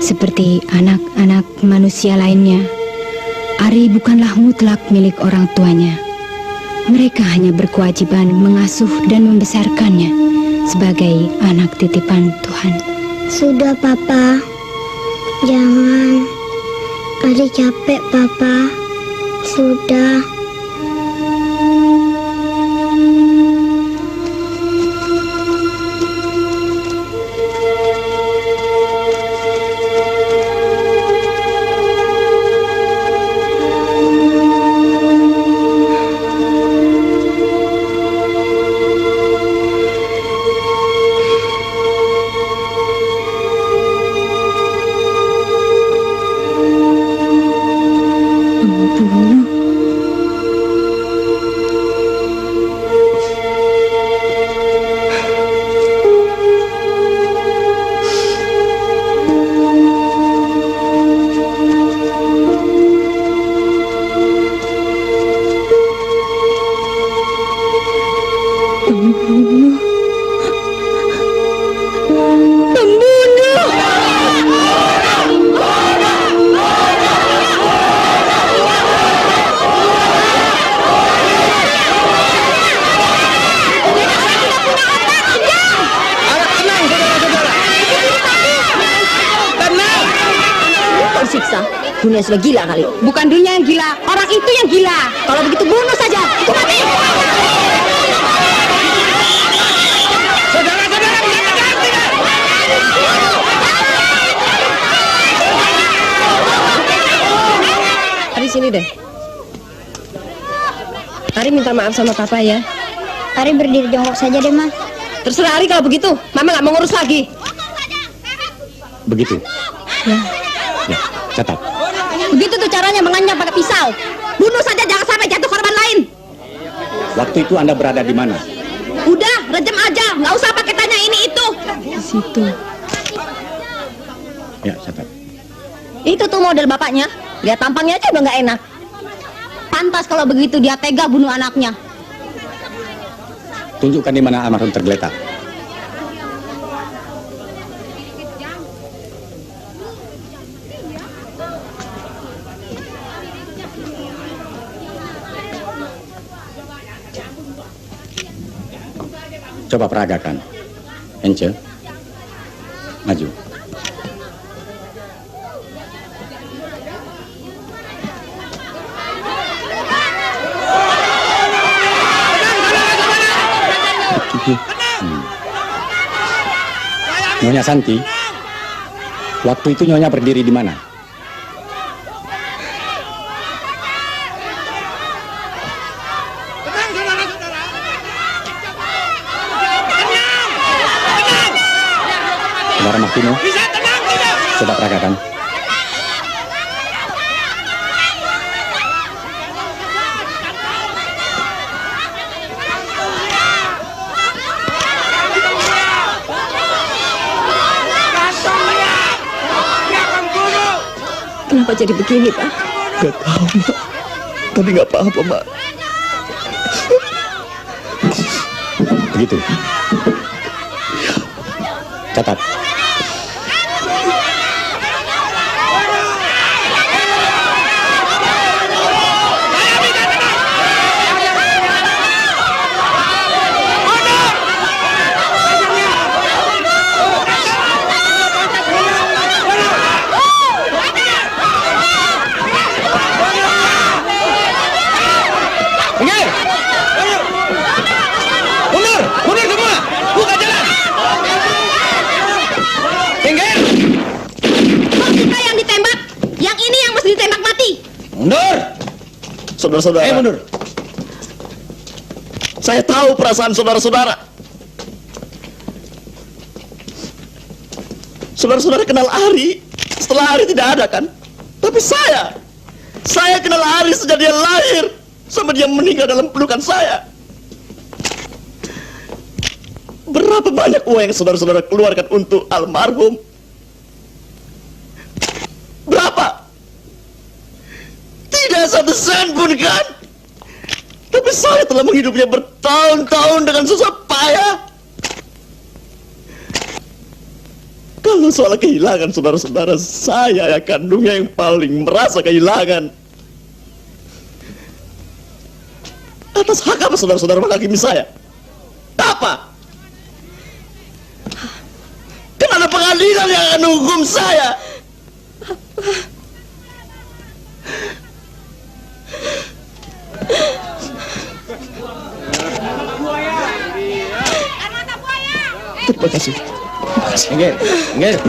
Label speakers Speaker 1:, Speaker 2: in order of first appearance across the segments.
Speaker 1: Seperti anak-anak manusia lainnya, Ari bukanlah mutlak milik orang tuanya. Mereka hanya berkewajiban mengasuh dan membesarkannya sebagai anak titipan Tuhan.
Speaker 2: Sudah, Papa. Jangan. Ari capek, Papa. Sudah.
Speaker 3: Dunia sudah gila kali.
Speaker 1: Bukan dunia yang gila, orang itu yang gila.
Speaker 3: Kalau begitu bunuh saja. Hukum mati.
Speaker 4: Saudara-saudara,
Speaker 3: Ari sini deh. Ari minta maaf sama papa ya.
Speaker 2: Ari berdiri jongkok saja deh, Ma.
Speaker 3: Terserah Ari kalau begitu. Mama nggak mau ngurus lagi.
Speaker 5: Begitu.
Speaker 3: Ya.
Speaker 5: Ya, catat.
Speaker 3: Begitu tuh caranya mengancam pakai pisau. Bunuh saja, jangan sampai jatuh korban lain.
Speaker 5: Waktu itu Anda berada di mana?
Speaker 3: Udah, rejam aja. Nggak usah pakai tanya ini itu.
Speaker 1: Di situ.
Speaker 5: Ya, catat.
Speaker 3: Itu tuh model bapaknya. Lihat tampangnya aja udah nggak enak. Pantas kalau begitu dia tega bunuh anaknya.
Speaker 5: Tunjukkan di mana almarhum tergeletak. Coba peragakan. Ence, maju. Nyonya Santi, waktu itu Nyonya berdiri di mana? Saudara Martino, coba peragakan.
Speaker 3: Kenapa jadi begini, Pak?
Speaker 4: Gak tahu, Mak. Tapi gak apa-apa, Mak.
Speaker 5: Begitu. Catat.
Speaker 4: Mundur semua! Buka jalan! Pinggir!
Speaker 3: Kok kita yang ditembak? Yang ini yang mesti ditembak mati.
Speaker 4: Mundur! Saudara-saudara. Mundur. Saya tahu perasaan saudara-saudara. Saudara-saudara kenal Ari setelah Ari tidak ada kan? Tapi saya kenal Ari sejak dia lahir sampai dia meninggal dalam pelukan saya. Berapa banyak uang yang saudara-saudara keluarkan untuk almarhum? Berapa? Tidak satu sen pun kan? Tapi saya telah menghidupnya bertahun-tahun dengan susah payah. Kalau Kalau soal kehilangan saudara-saudara, saya ya kandungnya yang paling merasa kehilangan. Atas hak apa saudara-saudara menghakimi saya? Apa? Kan ada pengadilan yang akan menghukum saya. Terima kasih.
Speaker 5: Enggak, enggak.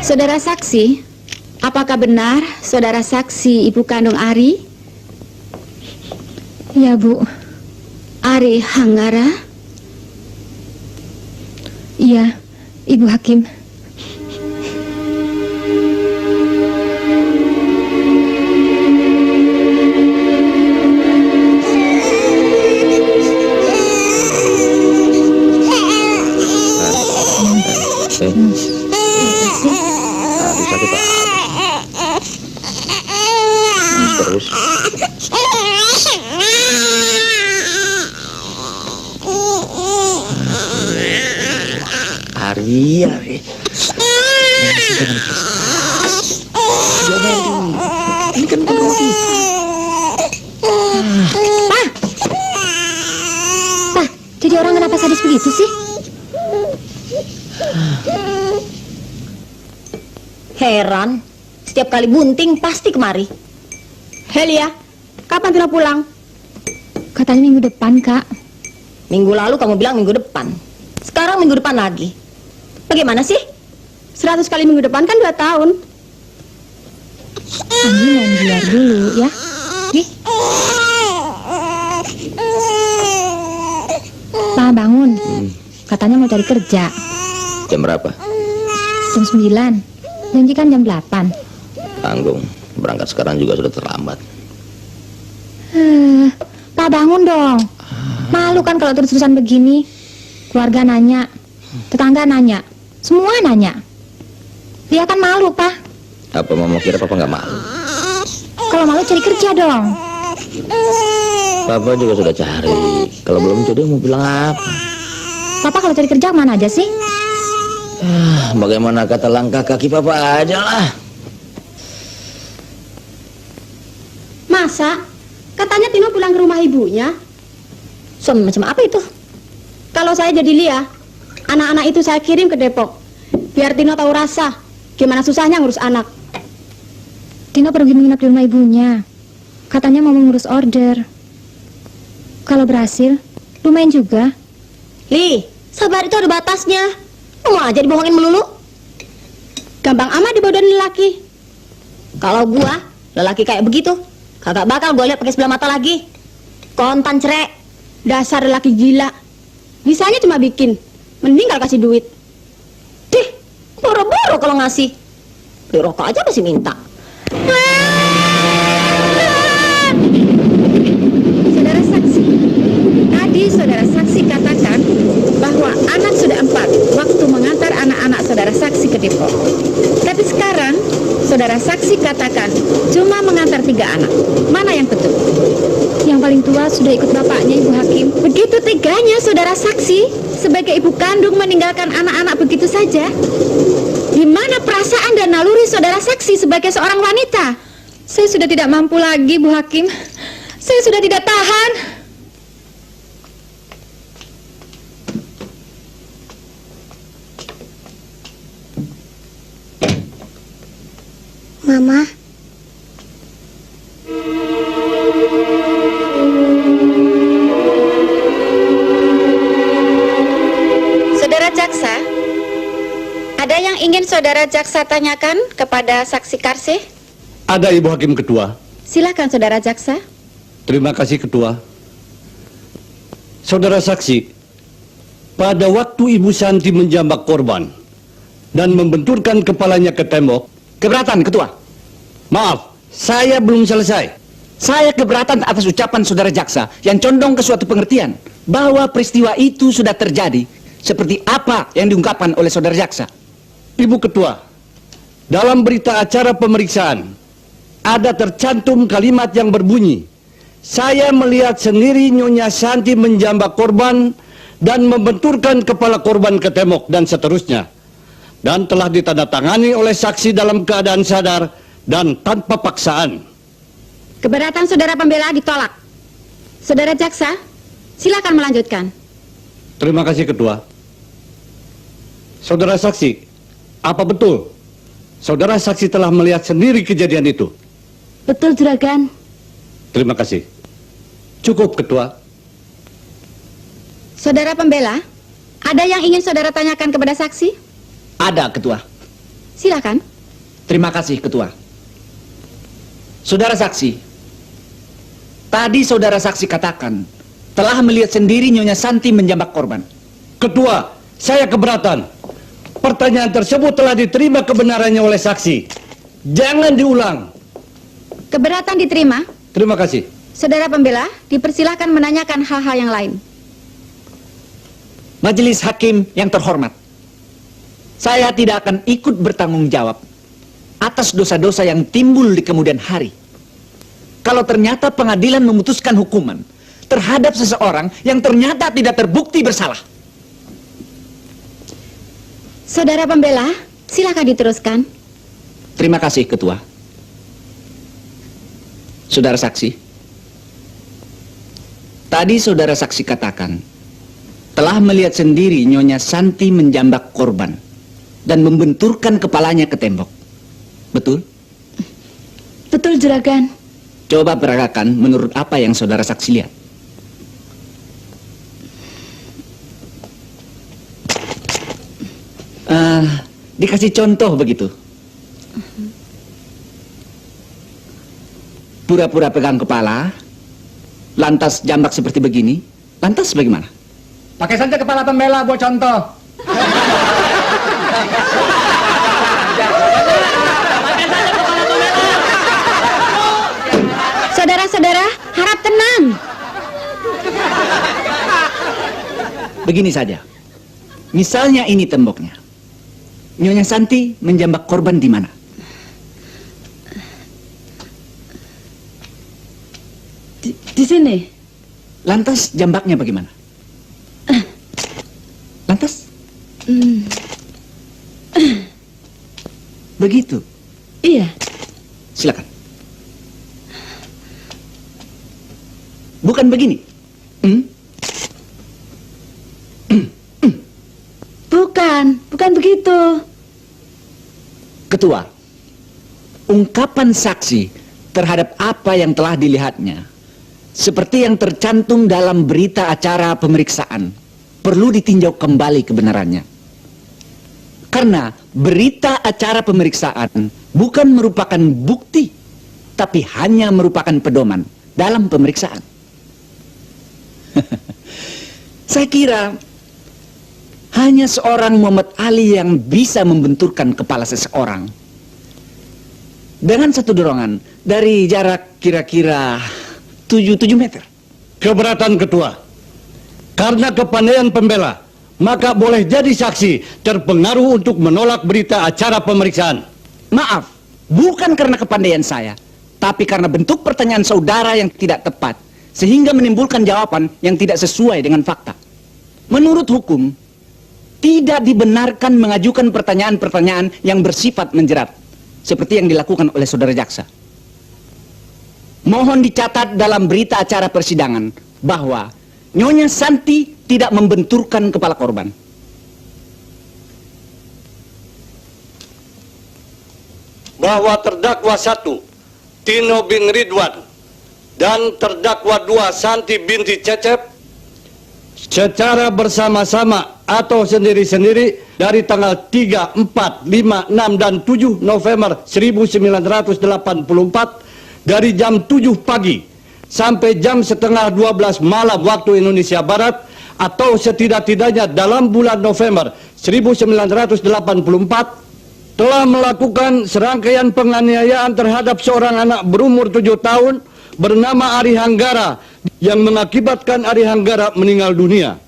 Speaker 1: Saudara saksi, apakah benar saudara saksi ibu kandung Ari? Ya, Bu. Ari Hanggara? Iya, Ibu Hakim.
Speaker 5: Terus Ari ini kan berarti
Speaker 1: Pak, jadi orang kenapa sadis begitu sih?
Speaker 3: Heran, setiap kali bunting pasti kemari.
Speaker 1: Helia, kapan Tina pulang? Katanya minggu depan, Kak.
Speaker 3: Minggu lalu kamu bilang minggu depan. Sekarang minggu depan lagi. Bagaimana sih?
Speaker 1: 100 kali minggu depan kan 2 tahun. Ambil main biar dulu ya. Nih. Pak bangun. Katanya mau cari kerja.
Speaker 5: jam berapa?
Speaker 1: Jam 9. Janji kan jam 8.
Speaker 5: Tanggung, berangkat sekarang juga sudah terlambat.
Speaker 1: Pak bangun dong. Malu kan kalau terus-terusan begini. Keluarga nanya, tetangga nanya, semua nanya. Dia kan malu, Pak.
Speaker 5: Apa mama kira papa nggak malu?
Speaker 1: Kalau malu cari kerja dong.
Speaker 5: Papa juga sudah cari. Kalau belum jodoh mau bilang apa?
Speaker 1: Papa kalau cari kerja mana aja sih?
Speaker 5: Bagaimana kata langkah kaki papa aja lah.
Speaker 1: Masa? Katanya Tino pulang ke rumah ibunya.
Speaker 3: Suami macam apa itu?
Speaker 1: Kalau saya jadi Lia, anak-anak itu saya kirim ke Depok. Biar Tino tahu rasa gimana susahnya ngurus anak. Tino pergi menginap di rumah ibunya. Katanya mau mengurus order. Kalau berhasil, lumayan juga.
Speaker 3: Li, sabar itu ada batasnya. Mau aja dibohongin melulu.
Speaker 1: Gampang amat dibodohin lelaki.
Speaker 3: Kalau gua, lelaki kayak begitu, kagak bakal gua lihat pakai sebelah mata lagi. Kontan cerek.
Speaker 1: Dasar lelaki gila. Bisanya cuma bikin, mending kalau kasih duit.
Speaker 3: Dih, boro-boro kalau ngasih. Beli rokok aja masih minta.
Speaker 1: Saudara saksi, tadi saudara saksi katakan bahwa anak sudah 4 waktu mengantar anak-anak saudara saksi ke Depok. Tapi sekarang saudara saksi katakan cuma mengantar 3 anak. Mana yang betul? Yang paling tua sudah ikut bapaknya, Ibu Hakim. Begitu teganya saudara saksi sebagai ibu kandung meninggalkan anak-anak begitu saja. Di mana perasaan dan naluri saudara saksi sebagai seorang wanita? Saya sudah tidak mampu lagi, Bu Hakim. Saya sudah tidak tahan.
Speaker 2: Mama,
Speaker 1: Saudara Jaksa, ada yang ingin Saudara Jaksa tanyakan kepada saksi Karsih?
Speaker 5: Ada Ibu Hakim Ketua.
Speaker 1: Silakan Saudara Jaksa.
Speaker 5: Terima kasih Ketua. Saudara saksi, pada waktu Ibu Santi menjambak korban dan membenturkan kepalanya ke tembok.
Speaker 6: Keberatan, Ketua.
Speaker 5: Maaf, saya belum selesai.
Speaker 6: Saya keberatan atas ucapan saudara jaksa yang condong ke suatu pengertian bahwa peristiwa itu sudah terjadi seperti apa yang diungkapkan oleh saudara jaksa.
Speaker 5: Ibu Ketua, dalam berita acara pemeriksaan ada tercantum kalimat yang berbunyi, saya melihat sendiri Nyonya Santi menjambak korban dan membenturkan kepala korban ke tembok dan seterusnya, dan telah ditandatangani oleh saksi dalam keadaan sadar dan tanpa paksaan.
Speaker 1: Keberatan Saudara pembela ditolak. Saudara Jaksa, silakan melanjutkan.
Speaker 5: Terima kasih Ketua. Saudara saksi, apa betul saudara saksi telah melihat sendiri kejadian itu?
Speaker 1: Betul, Juragan.
Speaker 5: Terima kasih. Cukup Ketua.
Speaker 1: Saudara pembela, ada yang ingin Saudara tanyakan kepada saksi?
Speaker 6: Ada, Ketua.
Speaker 1: Silakan.
Speaker 6: Terima kasih, Ketua. Saudara saksi, tadi saudara saksi katakan telah melihat sendiri Nyonya Santi menjambak korban.
Speaker 5: Ketua, saya keberatan. Pertanyaan tersebut telah diterima kebenarannya oleh saksi. Jangan diulang.
Speaker 1: Keberatan diterima.
Speaker 5: Terima kasih.
Speaker 1: Saudara pembela, dipersilahkan menanyakan hal-hal yang lain.
Speaker 6: Majelis Hakim yang terhormat, saya tidak akan ikut bertanggung jawab atas dosa-dosa yang timbul di kemudian hari. Kalau ternyata pengadilan memutuskan hukuman terhadap seseorang yang ternyata tidak terbukti bersalah.
Speaker 1: Saudara pembela, silakan diteruskan.
Speaker 6: Terima kasih, Ketua. Saudara saksi, tadi saudara saksi katakan telah melihat sendiri Nyonya Santi menjambak korban dan membenturkan kepalanya ke tembok. Betul?
Speaker 1: Betul, Juragan.
Speaker 6: Coba peragakan menurut apa yang saudara saksi lihat. Dikasih contoh begitu. Pura-pura pegang kepala, lantas jambak seperti begini, lantas bagaimana?
Speaker 5: Pakai saja kepala pembela buat contoh.
Speaker 1: Saudara-saudara, harap tenang.
Speaker 6: Begini saja. Misalnya ini temboknya. Nyonya Santi menjambak korban di mana?
Speaker 1: Di sini.
Speaker 6: Lantas jambaknya bagaimana? Lantas? Begitu.
Speaker 1: Iya.
Speaker 6: Silakan. Bukan begini.
Speaker 1: Bukan begitu.
Speaker 6: Ketua, ungkapan saksi terhadap apa yang telah dilihatnya, seperti yang tercantum dalam berita acara pemeriksaan, perlu ditinjau kembali kebenarannya. Karena berita acara pemeriksaan bukan merupakan bukti, tapi hanya merupakan pedoman dalam pemeriksaan. Saya kira hanya seorang Muhammad Ali yang bisa membenturkan kepala seseorang dengan satu dorongan dari jarak kira-kira 7 meter.
Speaker 5: Keberatan Ketua. Karena kepandaian pembela, maka boleh jadi saksi terpengaruh untuk menolak berita acara pemeriksaan.
Speaker 6: Maaf, bukan karena kepandaian saya, tapi karena bentuk pertanyaan saudara yang tidak tepat, sehingga menimbulkan jawaban yang tidak sesuai dengan fakta. Menurut hukum, tidak dibenarkan mengajukan pertanyaan-pertanyaan yang bersifat menjerat, seperti yang dilakukan oleh saudara jaksa. Mohon dicatat dalam berita acara persidangan bahwa Nyonya Santi tidak membenturkan kepala korban.
Speaker 5: Bahwa terdakwa 1 Tino bin Ridwan dan terdakwa 2 Santi binti Cecep secara bersama-sama atau sendiri-sendiri dari tanggal 3, 4, 5, 6, dan 7 November 1984 dari jam 7 pagi sampai jam setengah 12 malam waktu Indonesia Barat atau setidak-tidaknya dalam bulan November 1984 telah melakukan serangkaian penganiayaan terhadap seorang anak berumur 7 tahun bernama Ari Hanggara yang mengakibatkan Ari Hanggara meninggal dunia.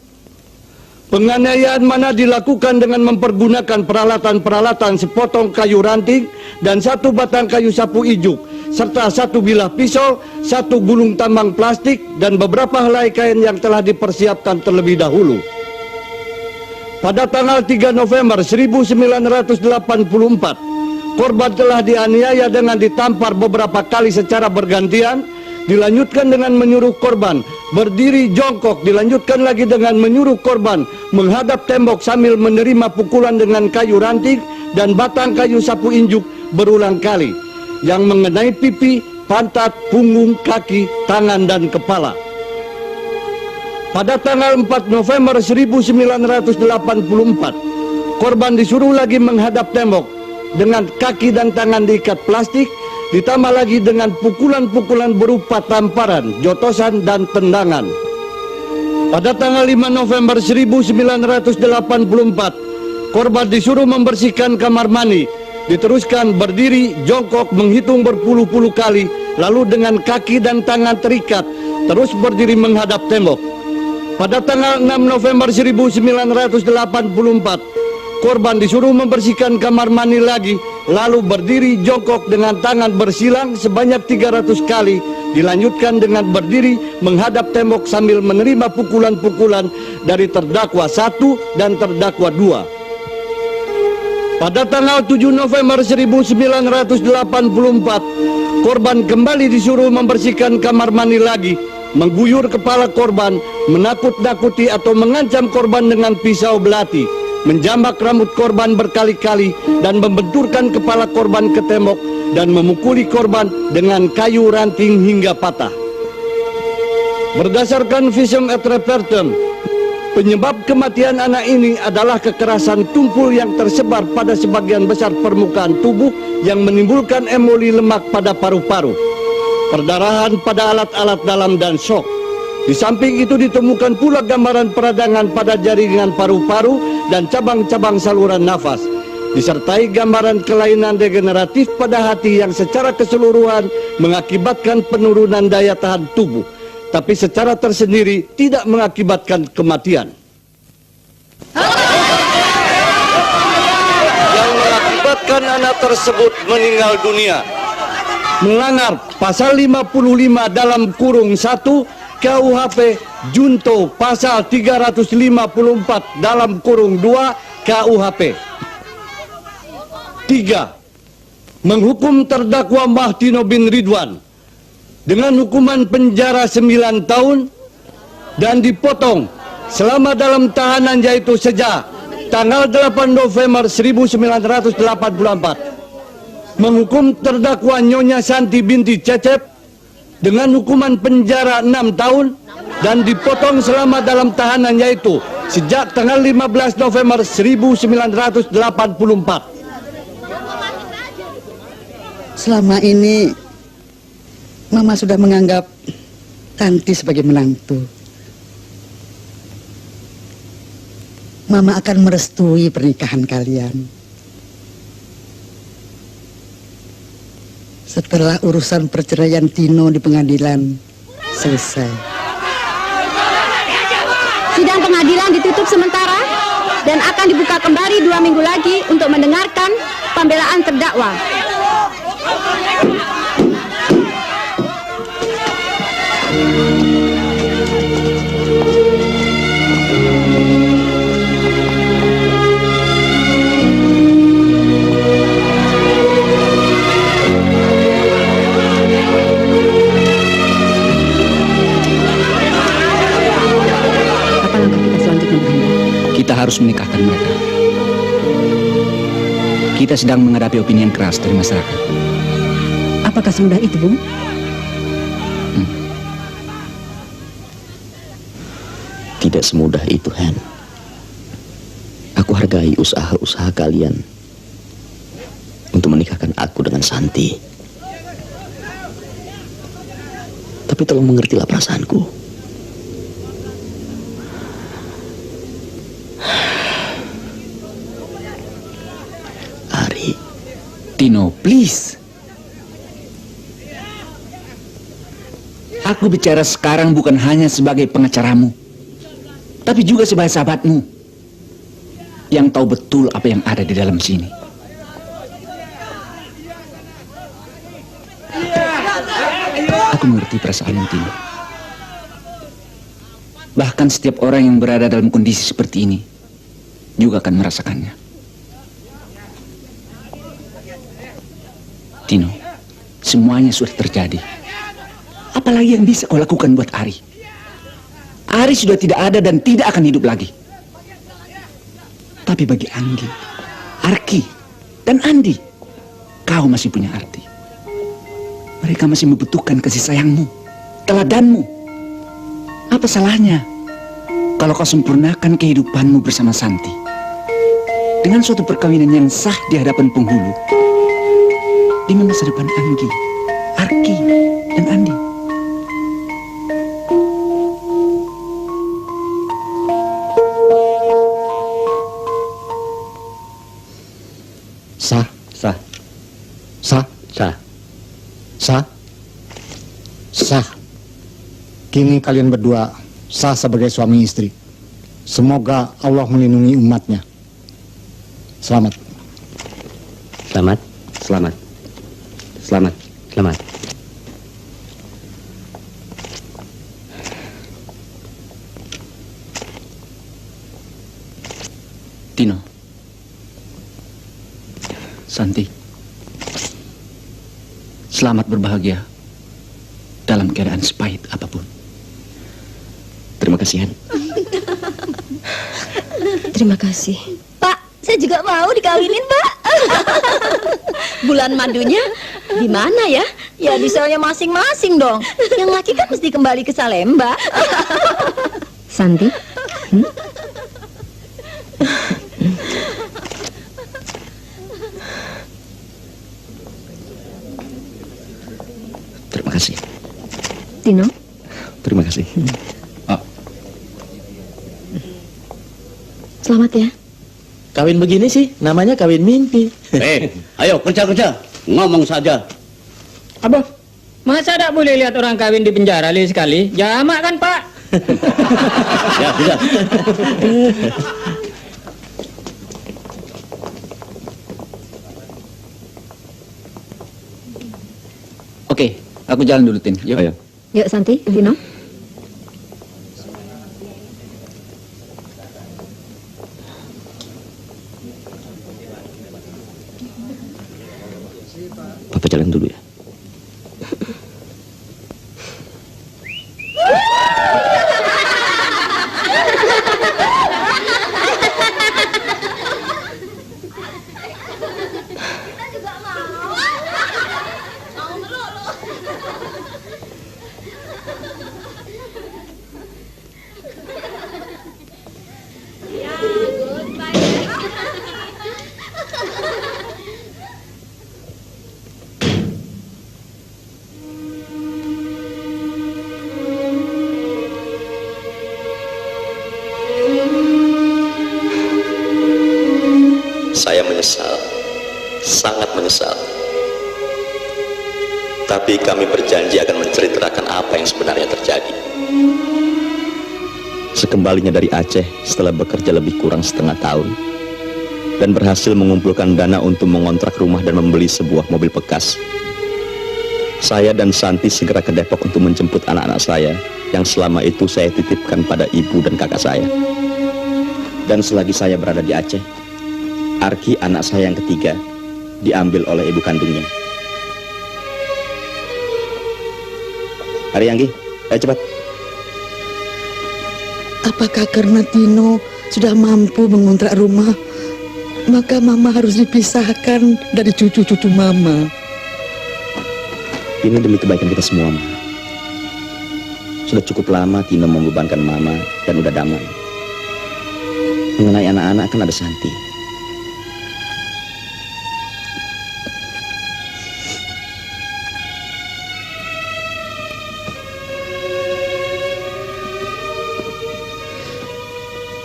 Speaker 5: Penganiayaan mana dilakukan dengan mempergunakan peralatan-peralatan sepotong kayu ranting dan 1 batang kayu sapu ijuk, serta 1 bilah pisau, 1 gulung tambang plastik, dan beberapa helai kain yang telah dipersiapkan terlebih dahulu. Pada tanggal 3 November 1984, korban telah dianiaya dengan ditampar beberapa kali secara bergantian, dilanjutkan dengan menyuruh korban berdiri jongkok, dilanjutkan lagi dengan menyuruh korban menghadap tembok sambil menerima pukulan dengan kayu ranting dan batang kayu sapu injuk berulang kali yang mengenai pipi, pantat, punggung, kaki, tangan, dan kepala. Pada tanggal 4 November 1984, korban disuruh lagi menghadap tembok dengan kaki dan tangan diikat plastik, ditambah lagi dengan pukulan-pukulan berupa tamparan, jotosan, dan tendangan. Pada tanggal 5 November 1984, korban disuruh membersihkan kamar mandi, diteruskan berdiri jongkok menghitung berpuluh-puluh kali, lalu dengan kaki dan tangan terikat, terus berdiri menghadap tembok. Pada tanggal 6 November 1984, korban disuruh membersihkan kamar mandi lagi, lalu berdiri jongkok dengan tangan bersilang sebanyak 300 kali, dilanjutkan dengan berdiri menghadap tembok sambil menerima pukulan-pukulan dari terdakwa 1 dan terdakwa 2. Pada tanggal 7 November 1984, korban kembali disuruh membersihkan kamar mandi lagi, mengguyur kepala korban, menakut-nakuti atau mengancam korban dengan pisau belati, menjambak rambut korban berkali-kali dan membenturkan kepala korban ke tembok dan memukuli korban dengan kayu ranting hingga patah. Berdasarkan visum et repertum, penyebab kematian anak ini adalah kekerasan tumpul yang tersebar pada sebagian besar permukaan tubuh yang menimbulkan emoli lemak pada paru-paru, perdarahan pada alat-alat dalam, dan shock. Di samping itu ditemukan pula gambaran peradangan pada jaringan paru-paru dan cabang-cabang saluran nafas, disertai gambaran kelainan degeneratif pada hati yang secara keseluruhan mengakibatkan penurunan daya tahan tubuh, tapi secara tersendiri tidak mengakibatkan kematian. Yang mengakibatkan anak tersebut meninggal dunia melanggar pasal 55 dalam kurung 1 KUHP junto pasal 354 dalam kurung 2 KUHP. 3. Menghukum terdakwa Mahtino bin Ridwan dengan hukuman penjara 9 tahun dan dipotong selama dalam tahanan, yaitu sejak tanggal 8 November 1984. Menghukum terdakwa Nyonya Santi binti Cecep dengan hukuman penjara 6 tahun dan dipotong selama dalam tahanan, yaitu sejak tanggal 15 November 1984.
Speaker 7: Selama ini Mama sudah menganggap Tanti sebagai menantu. Mama akan merestui pernikahan kalian setelah urusan perceraian Tino di pengadilan selesai.
Speaker 3: Sidang pengadilan ditutup sementara dan akan dibuka kembali 2 minggu lagi untuk mendengarkan pembelaan terdakwa. komitmen Anda?
Speaker 6: Kita harus menikahkan mereka. Kita sedang menghadapi opini yang keras dari masyarakat.
Speaker 3: Apakah semudah itu, Bung?
Speaker 4: Tidak semudah itu, Hen. Aku hargai usaha-usaha kalian untuk menikahkan aku dengan Santi. Tapi tolong mengertilah perasaanku. Ari.
Speaker 6: Tino, please. Aku bicara sekarang bukan hanya sebagai pengacaramu, tapi juga sebagai sahabatmu yang tahu betul apa yang ada di dalam sini. Aku mengerti perasaan Tino. Bahkan setiap orang yang berada dalam kondisi seperti ini juga akan merasakannya. Tino, semuanya sudah terjadi. Apalagi yang bisa kau lakukan buat Ari? Ari sudah tidak ada dan tidak akan hidup lagi. Tapi bagi Anggi, Arki, dan Andi, kau masih punya arti. Mereka masih membutuhkan kasih sayangmu, teladanmu. Apa salahnya kalau kau sempurnakan kehidupanmu bersama Santi dengan suatu perkawinan yang sah di hadapan penghulu demi masa depan Anggi, Arki, dan Andi?
Speaker 4: Sah, sah, sah, sah, sah, sah. Kini kalian berdua sah sebagai suami istri. Semoga Allah melindungi umatnya. Selamat. Selamat, selamat, selamat, selamat.
Speaker 6: Tino, Santi, selamat berbahagia dalam keadaan sepahit apapun.
Speaker 4: Terima kasih, Han.
Speaker 1: Terima kasih.
Speaker 3: Pak, saya juga mau dikawinin, Pak. Bulan madunya di mana ya? Ya di selnya masing-masing dong. Yang laki kan mesti kembali ke Salemba.
Speaker 1: Santi?
Speaker 4: Terima kasih.
Speaker 1: Tino?
Speaker 4: Terima kasih.
Speaker 1: Selamat ya.
Speaker 8: Kawin begini sih namanya kawin mimpi. Ayo kerja-kerja, ngomong saja.
Speaker 9: Abah, masa tak boleh lihat orang kawin di penjara sekali? Jamak kan, Pak?
Speaker 8: Ya, sudah.
Speaker 6: Oke, aku jalan dulu, Tin. Yuk.
Speaker 4: Ayo.
Speaker 1: Yuk Santi, Tino.
Speaker 4: Papa jalan dulu ya. Saya menyesal, sangat menyesal. Tapi kami berjanji akan menceritakan apa yang sebenarnya terjadi. Sekembalinya dari Aceh setelah bekerja lebih kurang setengah tahun dan berhasil mengumpulkan dana untuk mengontrak rumah dan membeli sebuah mobil bekas, saya dan Santi segera ke Depok untuk menjemput anak-anak saya yang selama itu saya titipkan pada ibu dan kakak saya. Dan selagi saya berada di Aceh, Arki, anak saya yang ketiga, diambil oleh ibu kandungnya. Hari Anggi, ayo cepat.
Speaker 7: Apakah karena Tino sudah mampu mengontrak rumah, maka Mama harus dipisahkan dari cucu-cucu Mama?
Speaker 4: Ini demi kebaikan kita semua, Ma. Sudah cukup lama Tino membebankan Mama dan udah damai. Mengenai anak-anak kan ada Santi.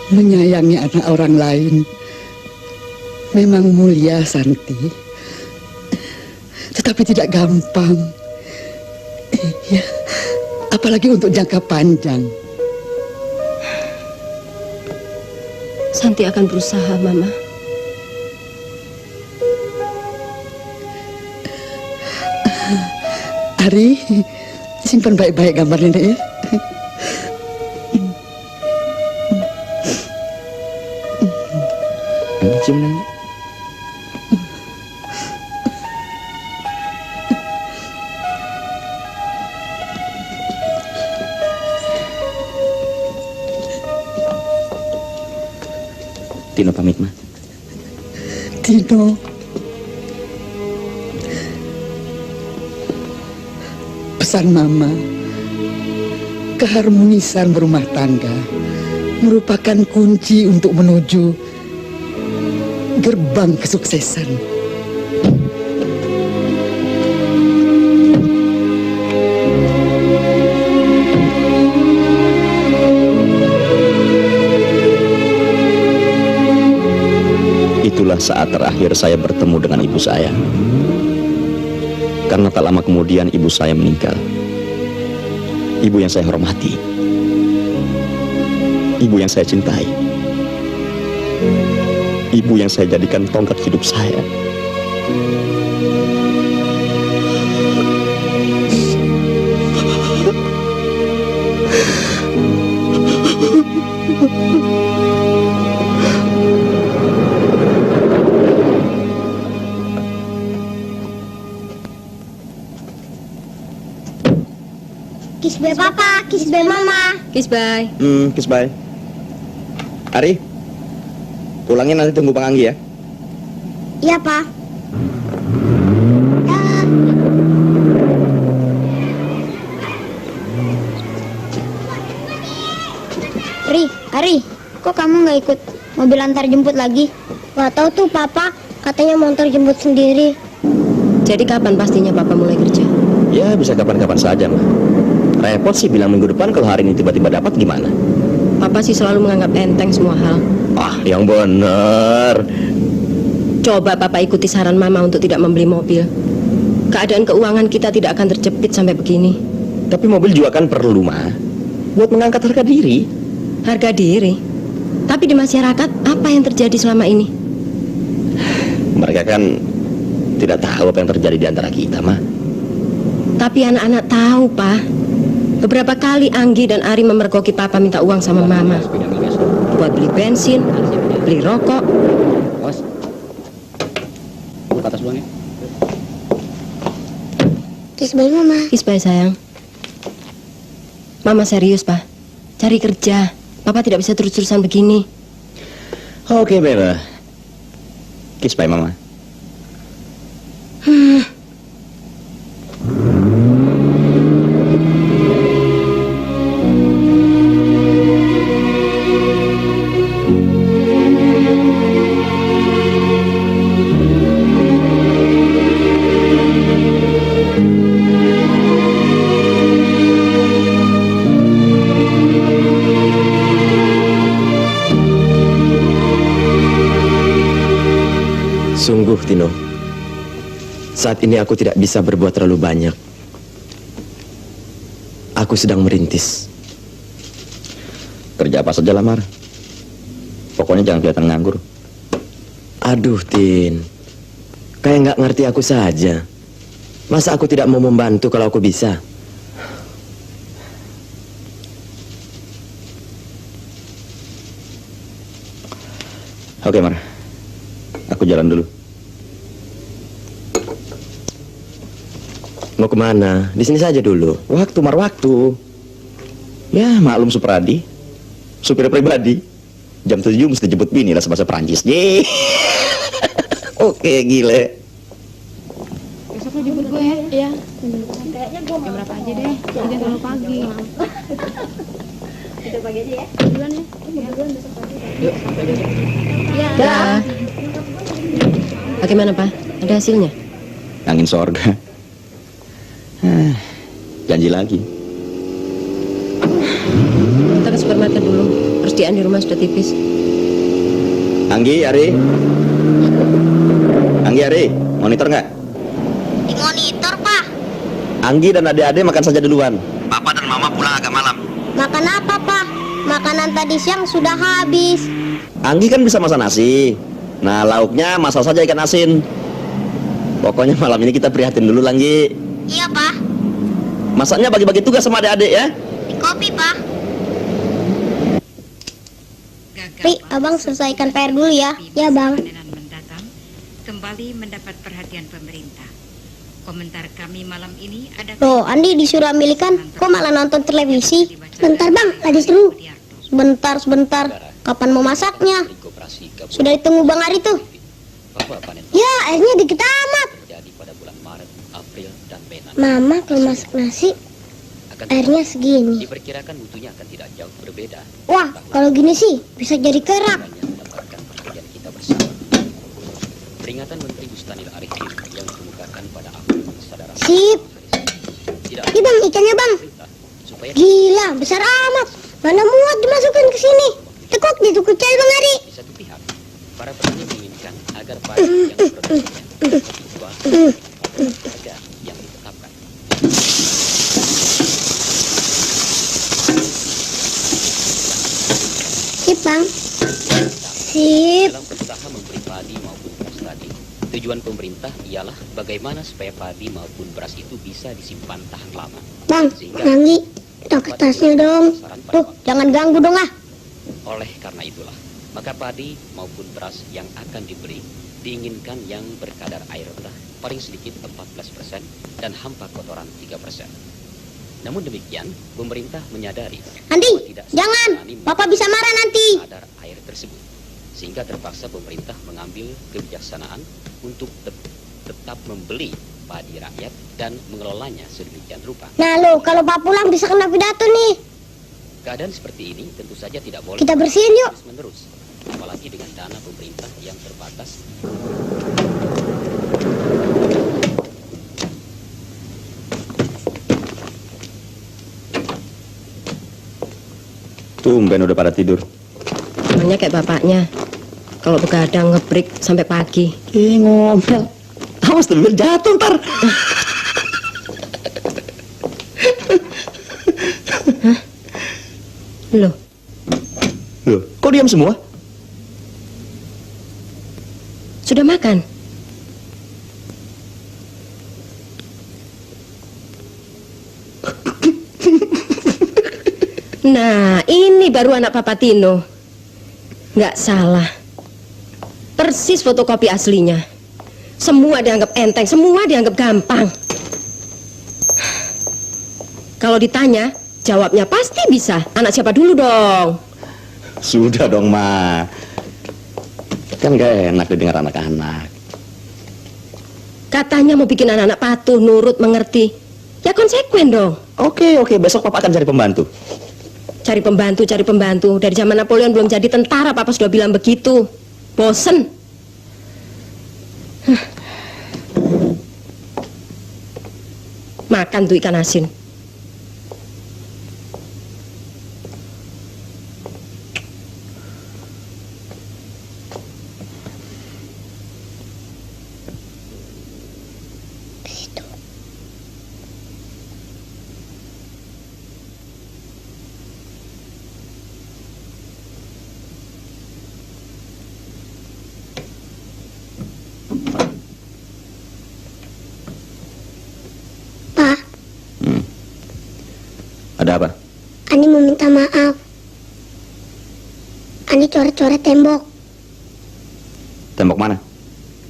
Speaker 7: Menyayangi anak orang lain memang mulia, Santi. Tetapi tidak gampang. Iya, apalagi untuk jangka panjang.
Speaker 3: Santi akan berusaha, Mama.
Speaker 7: Ari, simpan baik-baik gambar nenek ya.
Speaker 4: Cium nenek. Tino pamit, Ma.
Speaker 7: Tino, pesan Mama, keharmonisan berumah tangga merupakan kunci untuk menuju gerbang kesuksesan.
Speaker 4: Itulah saat terakhir saya bertemu dengan ibu saya. Karena tak lama kemudian ibu saya meninggal. Ibu yang saya hormati. Ibu yang saya cintai. Ibu yang saya jadikan tonggak hidup saya.
Speaker 2: Kiss bye Papa, kiss bye Mama.
Speaker 3: Kiss bye.
Speaker 4: Kiss bye. Ari, pulangnya nanti tunggu Bang Anggi ya.
Speaker 2: Iya, Pak. Ari, kok kamu nggak ikut mobil antar jemput lagi? Nggak tahu tuh Papa, katanya mau antar jemput sendiri.
Speaker 3: Jadi kapan pastinya Papa mulai kerja?
Speaker 4: Ya bisa kapan-kapan saja, Ma. Repot sih bilang minggu depan, kalau hari ini tiba-tiba dapat gimana?
Speaker 3: Papa sih selalu menganggap enteng semua hal.
Speaker 4: Ah, yang bener.
Speaker 3: Coba Papa ikuti saran Mama untuk tidak membeli mobil. Keadaan keuangan kita tidak akan terjepit sampai begini.
Speaker 4: Tapi mobil juga kan perlu, Ma. Buat mengangkat harga diri.
Speaker 3: Harga diri? Tapi di masyarakat, apa yang terjadi selama ini?
Speaker 4: Mereka kan tidak tahu apa yang terjadi di antara kita, Ma.
Speaker 3: Tapi anak-anak tahu, Pak. Beberapa kali Anggi dan Ari memergoki Papa minta uang sama Mama buat beli bensin, beli rokok.
Speaker 8: Awas. Ke atas duluan ya.
Speaker 2: Kiss bye Mama.
Speaker 3: Kiss bye sayang. Mama serius, Pak. Cari kerja. Papa tidak bisa terus-terusan begini.
Speaker 4: Oke, Bella. Kiss bye, Mama.
Speaker 10: Sungguh, Tino, saat ini aku tidak bisa berbuat terlalu banyak. Aku sedang merintis.
Speaker 4: Kerja apa saja, Lamar. Pokoknya jangan kelihatan nganggur.
Speaker 10: Aduh, Tin, kayak nggak ngerti aku saja. Masa aku tidak mau membantu kalau aku bisa?
Speaker 4: Oke, Mar. Aku jalan dulu.
Speaker 10: Mau kemana? Di sini saja dulu.
Speaker 4: Waktu, Mar, waktu. Ya, maklum Supradi. Supir pribadi. Jam 7 mesti jemput bini lah bahasa Perancis. Yeay. Oke, gile.
Speaker 1: Besok lo jemput gue ya? Iya. Jam berapa aja deh? Jangan terlalu pagi.
Speaker 2: Kita pagi aja ya.
Speaker 1: Duluan ya.
Speaker 2: Duluan besok pagi.
Speaker 8: Yuk, sampai besok.
Speaker 2: Ya.
Speaker 3: Dah. Bagaimana, Pak? Ada hasilnya?
Speaker 4: Angin sorga. Janji lagi.
Speaker 3: Kita ke supermarket dulu. Persediaan di rumah sudah tipis.
Speaker 4: Anggi, Ari. Anggi, Ari. Monitor nggak?
Speaker 2: Di monitor, Pak.
Speaker 4: Anggi dan adik-adik makan saja duluan. Papa dan Mama pulang agak malam.
Speaker 2: Makan apa, Pak? Makanan tadi siang sudah habis.
Speaker 4: Anggi kan bisa masak nasi. Nah, lauknya masak saja ikan asin. Pokoknya malam ini kita prihatin dulu, Anggi.
Speaker 2: Iya, Pak.
Speaker 4: Masaknya bagi-bagi tugas sama adik-adik ya.
Speaker 2: Di kopi, Pak. Ri, Abang selesaikan PR dulu ya. Ya, Bang.
Speaker 11: Panenan mendatang kembali mendapat perhatian pemerintah. Komentar kami malam ini ada.
Speaker 2: Loh, Andi disuruh ambilkan, kok malah nonton televisi? Sebentar, Bang, lagi seru. Sebentar. Kapan mau masaknya? Sudah ditunggu Bang Ari tuh. Ya, airnya dikit amat. Mama kalau masak nasi, airnya segini.
Speaker 12: Diperkirakan mutunya akan tidak jauh berbeda.
Speaker 2: Wah, kalau gini sih bisa jadi kerak.
Speaker 12: Mendapatkan pekerjaan kita bersama. Peringatan Menteri Bustanil Arifin yang dikemukakan pada April saudara.
Speaker 2: Sip. Ini Bang, ikannya Bang. Gila, besar amat. Mana muat dimasukkan ke sini? Tekuk ditukucai Bang Ari.
Speaker 12: Di satu pihak, para petani menginginkan agar padi yang produksinya harga yang ditetapkan.
Speaker 2: Sip Bang. Sip.
Speaker 12: Dalam usaha membeli padi maupun beras tadi, tujuan pemerintah ialah bagaimana supaya padi maupun beras itu bisa disimpan tahan lama.
Speaker 2: Bang, Anggi, tak tasnya dong. Tuh, jangan ganggu dong ah.
Speaker 12: Oleh karena itulah, maka padi maupun beras yang akan dibeli diinginkan yang berkadar air rendah paling sedikit 14% dan hampa kotoran 3%. Namun demikian, pemerintah menyadari
Speaker 2: Andi, jangan, Papa bisa marah nanti.
Speaker 12: Kadar air tersebut, sehingga terpaksa pemerintah mengambil kebijaksanaan untuk tetap membeli padi rakyat dan mengelolanya sedemikian rupa.
Speaker 2: Nah lo, kalau Pak pulang bisa kena pidato nih.
Speaker 12: Keadaan seperti ini tentu saja tidak boleh
Speaker 2: Kita bersihin yuk.
Speaker 12: terus-menerus, apalagi dengan dana pemerintah yang terbatas.
Speaker 4: Tumben udah pada tidur.
Speaker 3: Namanya kayak bapaknya. Kalau begadang ngebreak sampai pagi.
Speaker 4: Ngomel. Awas tuh bibir jatuh ntar.
Speaker 3: Hah? Loh,
Speaker 4: Kok diam semua?
Speaker 3: sudah makan? Nah, ini baru anak Papa Tino. Nggak salah. Persis fotokopi aslinya. Semua dianggap enteng, semua dianggap gampang. Kalau ditanya, jawabnya pasti bisa. Anak siapa dulu dong?
Speaker 4: Sudah dong, Ma. Kan gak enak didengar anak-anak.
Speaker 3: Katanya mau bikin anak-anak patuh, nurut, mengerti. Ya konsekuen dong.
Speaker 4: Oke, besok Papa akan cari pembantu.
Speaker 3: Cari pembantu. Dari zaman Napoleon belum jadi tentara, Papa sudah bilang begitu. Bosen. Makan tuh ikan asin.
Speaker 4: Ada apa?
Speaker 2: Ani mau minta maaf. Ani coret-coret tembok.
Speaker 4: Tembok mana?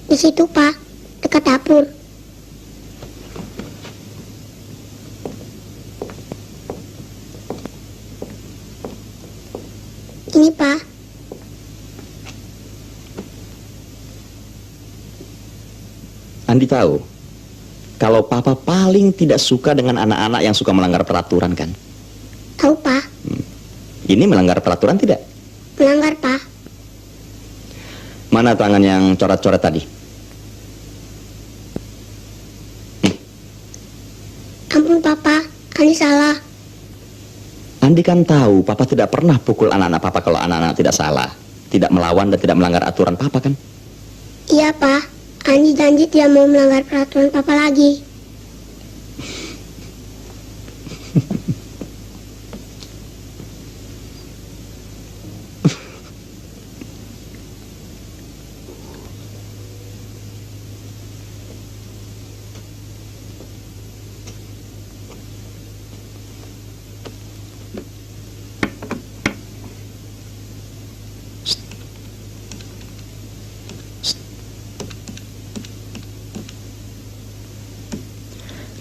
Speaker 2: Di situ, Pak. Dekat dapur. Ini, Pak.
Speaker 4: Andi tahu kalau Papa paling tidak suka dengan anak-anak yang suka melanggar peraturan, kan?
Speaker 2: Tahu, Pak.
Speaker 4: Ini melanggar peraturan tidak?
Speaker 2: Melanggar, Pak.
Speaker 4: Mana tangan yang coret-coret tadi?
Speaker 2: Ampun, Papa. Andi salah.
Speaker 4: Andi kan tahu Papa tidak pernah pukul anak-anak Papa kalau anak-anak tidak salah, tidak melawan dan tidak melanggar aturan Papa, kan?
Speaker 2: Iya, Pak. Andi janji tidak mau melanggar peraturan Papa lagi.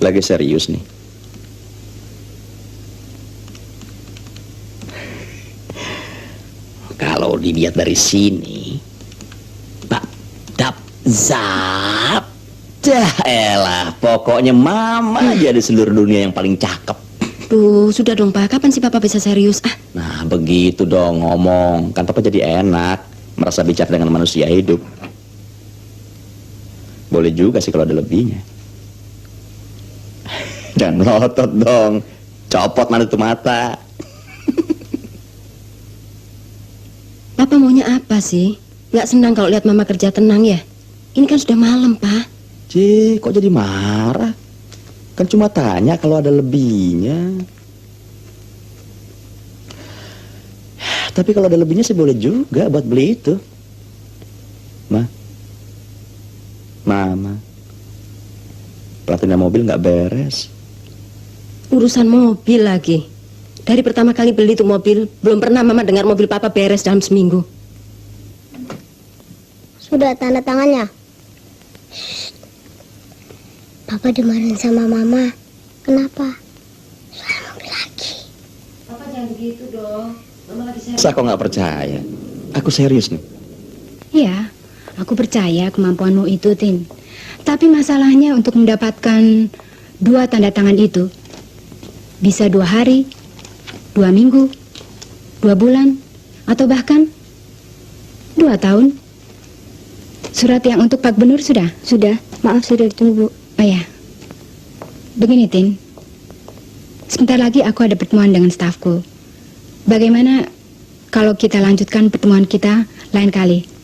Speaker 4: Lagi serius nih. Kalau dilihat dari sini, Pak Dap Zap, dah elah, pokoknya Mama aja di seluruh dunia yang paling cakep.
Speaker 3: Duh, sudah dong Pak, kapan sih Papa bisa serius?
Speaker 4: Nah, begitu dong ngomong, kan Papa jadi enak merasa bicara dengan manusia hidup. Boleh juga sih kalau ada lebihnya. Jangan melotot dong, copot mana tuh mata.
Speaker 3: Papa maunya apa sih? Gak senang kalau lihat Mama kerja tenang ya? Ini kan sudah malam, Pak.
Speaker 4: Cih, kok jadi marah? Kan cuma tanya kalau ada lebihnya. Tapi kalau ada lebihnya sih boleh juga buat beli itu. Mama, platina mobil nggak beres.
Speaker 3: Urusan mobil lagi. Dari pertama kali beli itu mobil, belum pernah Mama dengar mobil Papa beres dalam seminggu.
Speaker 2: Sudah tanda tangannya. Papa dimarahin sama Mama. Kenapa? Soal mobil lagi.
Speaker 3: Papa jangan begitu dong. Mama lagi serius.
Speaker 4: Saya kok nggak percaya? Aku serius nih.
Speaker 1: Iya, aku percaya kemampuanmu itu, Tin. Tapi masalahnya untuk mendapatkan 2 tanda tangan itu bisa 2 hari, 2 minggu, 2 bulan, atau bahkan 2 tahun. Surat yang untuk Pak Benur sudah? Sudah, maaf sudah ditunggu. Oh ya, begini Tin, sebentar lagi aku ada pertemuan dengan stafku. Bagaimana kalau kita lanjutkan pertemuan kita lain kali?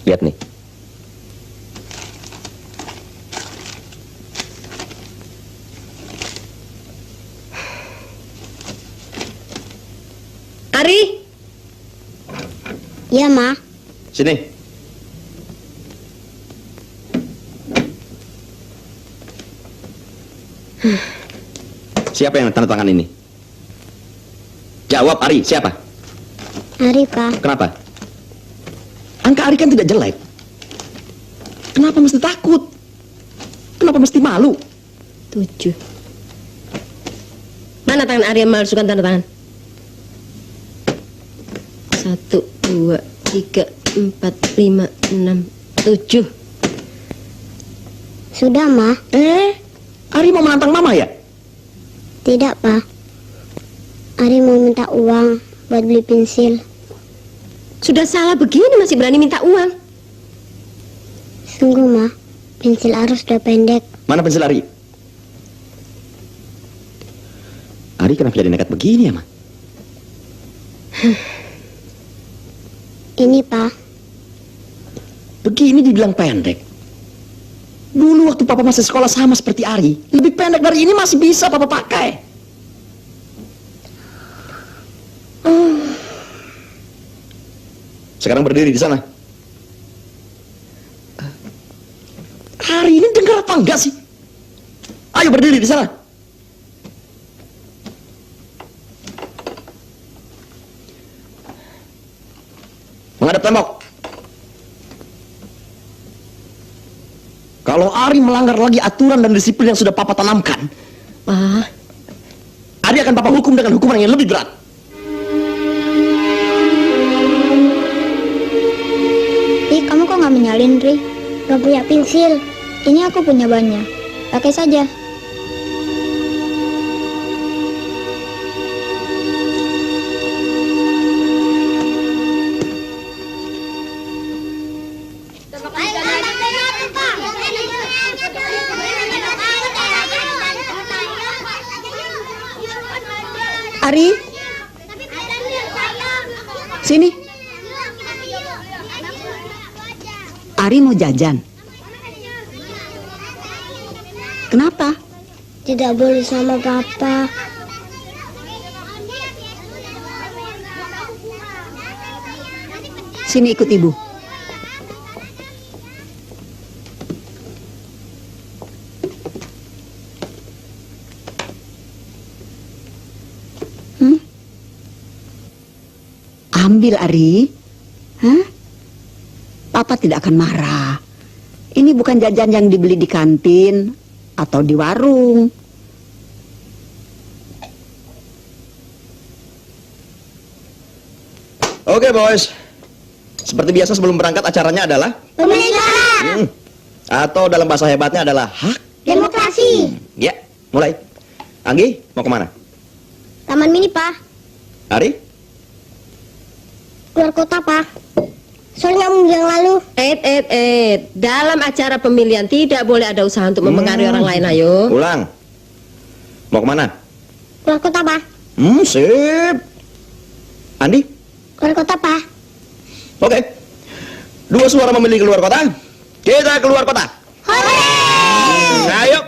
Speaker 4: Lihat nih.
Speaker 3: Ari?
Speaker 2: Iya, Ma.
Speaker 4: Sini. Siapa yang tanda tangan ini? Jawab, Ari, siapa?
Speaker 2: Ari, Pak.
Speaker 4: Kenapa? Angka Ari kan tidak jelek. Kenapa mesti takut? Kenapa mesti malu?
Speaker 3: 7. Mana tangan Ari yang memalsukan tanda tangan? 1, 2, 3, 4, 5, 6, 7.
Speaker 2: Sudah, Ma.
Speaker 4: Ari mau menantang Mama ya?
Speaker 2: Tidak, Pak. Ari mau minta uang buat beli pensil.
Speaker 3: Sudah salah begini masih berani minta uang.
Speaker 2: Sungguh, Ma. Pensil Arus sudah pendek.
Speaker 4: Mana pensil Ari? Ari kenapa jadi nekat begini ya, Ma?
Speaker 2: Ini, Pak.
Speaker 4: Begini dibilang pendek. Dulu waktu Papa masih sekolah sama seperti Ari, lebih pendek dari ini masih bisa Papa pakai. Sekarang berdiri di sana. Hari ini dengar apa enggak sih?
Speaker 10: Ayo berdiri di sana. Menghadap tembok. Kalau Ari melanggar lagi aturan dan disiplin yang sudah Papa tanamkan,
Speaker 3: Pak,
Speaker 10: Ari akan Papa hukum dengan hukuman yang lebih berat.
Speaker 2: Ih, kamu kok nggak menyalin, Ri? Gak punya pensil. Ini aku punya banyak. Pakai saja.
Speaker 7: Ari, sini. Ari mau jajan. Kenapa?
Speaker 2: Tidak boleh sama Papa.
Speaker 7: Sini ikut ibu. Ambil, Ari. Hah? Papa tidak akan marah. Ini bukan jajan yang dibeli di kantin atau di warung.
Speaker 10: Oke, boys. Seperti biasa sebelum berangkat acaranya adalah
Speaker 2: Pemerintahan.
Speaker 10: Atau dalam bahasa hebatnya adalah hak
Speaker 2: Demokrasi.
Speaker 10: Ya, mulai. Anggi, mau kemana?
Speaker 2: Taman mini, Pak.
Speaker 10: Ari?
Speaker 2: Keluar kota, Pak. Soalnya minggu yang lalu.
Speaker 3: Dalam acara pemilihan tidak boleh ada usaha untuk mempengaruhi orang lain, ayo.
Speaker 10: Ulang. Mau kemana?
Speaker 2: Keluar kota, Pak.
Speaker 10: Sip. Andi?
Speaker 2: Keluar kota, Pak.
Speaker 10: Oke. 2 suara memilih keluar kota. Kita keluar kota.
Speaker 2: Hore!
Speaker 10: Ayo.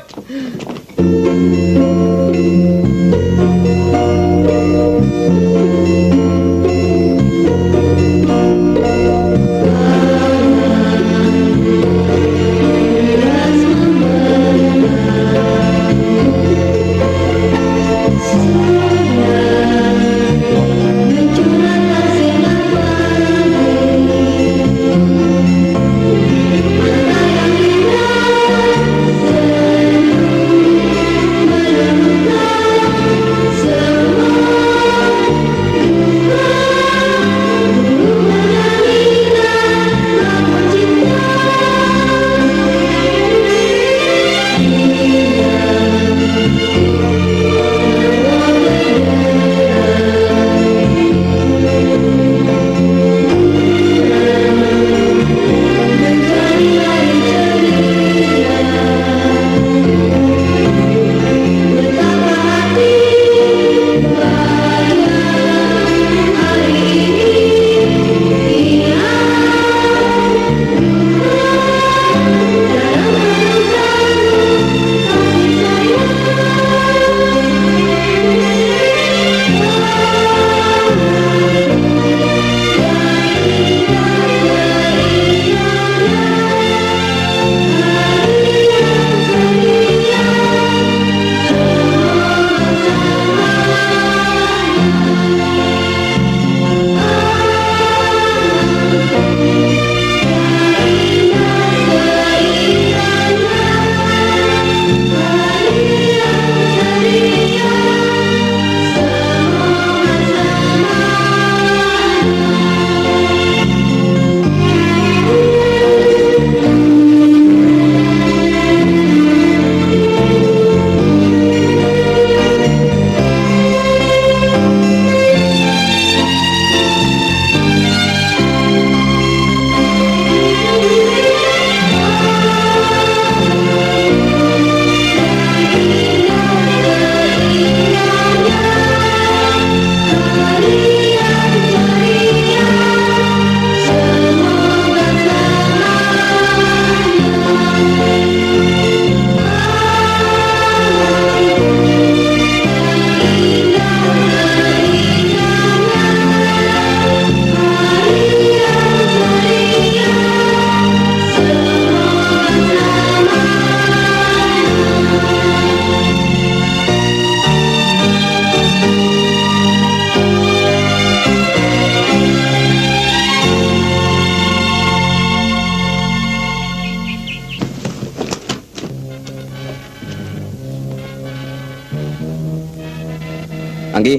Speaker 4: Anggi,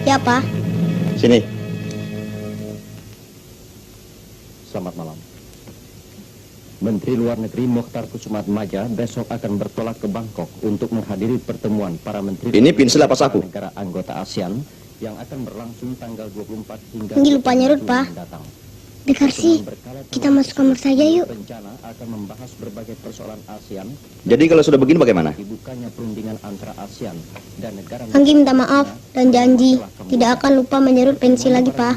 Speaker 2: Ya, Pak.
Speaker 4: sini.
Speaker 13: Selamat malam. Menteri Luar Negeri Mokhtar Kussumaatmadja besok akan bertolak ke Bangkok untuk menghadiri pertemuan para menteri
Speaker 4: Ini pensil apa saku?
Speaker 13: negara anggota ASEAN yang akan berlangsung tanggal 24 hingga
Speaker 2: Anggi lupa nyerut, Pak.
Speaker 13: mendatang.
Speaker 2: Dekarsi, kita masuk kamar saja yuk.
Speaker 13: Rencana akan membahas berbagai persoalan ASEAN,
Speaker 4: Jadi kalau sudah begini bagaimana?
Speaker 13: dibukanya perundingan antara ASEAN dan negara
Speaker 2: Anggi minta maaf dan janji tidak akan lupa menyerut pensil lagi, Pak.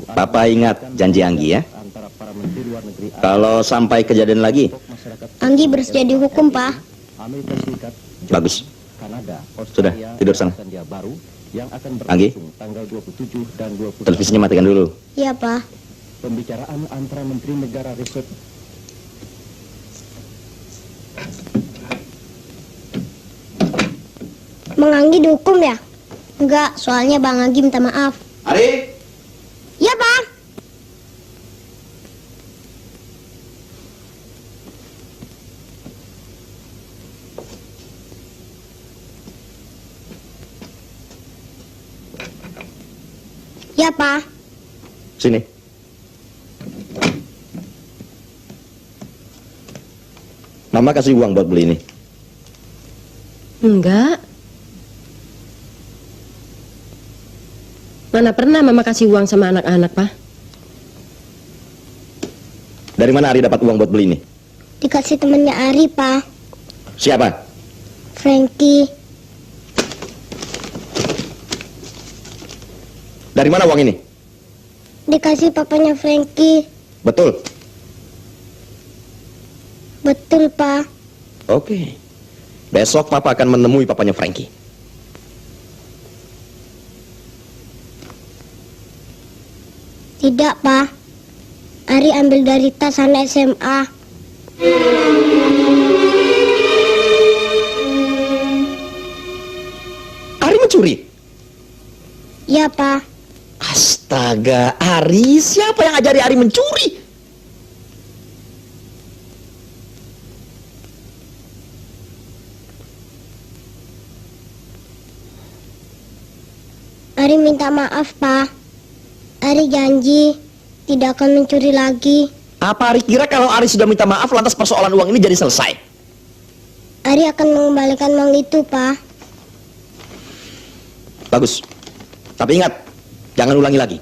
Speaker 4: Papa ingat janji Anggi ya.
Speaker 13: antara para menteri luar negeri
Speaker 4: Kalau sampai kejadian lagi,
Speaker 2: Anggi bersedia dihukum, Pak.
Speaker 13: Amerika Serikat,
Speaker 4: bagus.
Speaker 13: Kanada,
Speaker 4: Sudah,
Speaker 13: Australia,
Speaker 4: tidur sana.
Speaker 13: dan Selandia Baru yang akan
Speaker 4: Anggi,
Speaker 13: berlangsung tanggal 27 dan 28.
Speaker 4: televisinya matikan dulu.
Speaker 2: Iya, Pak.
Speaker 13: Pembicaraan antara menteri negara riset
Speaker 2: Bang Anggi dihukum ya? Enggak, soalnya Bang Anggi minta maaf.
Speaker 4: Ari,
Speaker 2: Iya, Bang. Ya, Pak.
Speaker 4: sini. Mama kasih uang buat beli ini.
Speaker 3: Enggak. Mana pernah Mama kasih uang sama anak-anak, Pak?
Speaker 4: Dari mana Ari dapat uang buat beli ini?
Speaker 2: Dikasih temennya Ari, Pak.
Speaker 4: Siapa?
Speaker 2: Frankie.
Speaker 4: Dari mana uang ini?
Speaker 2: Dikasih papanya Frankie.
Speaker 4: Betul.
Speaker 2: Betul, Pak.
Speaker 4: Oke. Besok Papa akan menemui papanya Frankie.
Speaker 2: Tidak, Pak. Ari ambil dari tas anak SMA.
Speaker 4: Ari mencuri?
Speaker 2: Ya, Pak.
Speaker 4: Astaga, Ari, siapa yang ajari Ari mencuri?
Speaker 2: Ari minta maaf, Pak. Ari janji tidak akan mencuri lagi.
Speaker 4: Apa Ari kira kalau Ari sudah minta maaf lantas persoalan uang ini jadi selesai?
Speaker 2: Ari akan mengembalikan uang itu, Pak.
Speaker 4: Bagus. Tapi ingat, jangan ulangi lagi.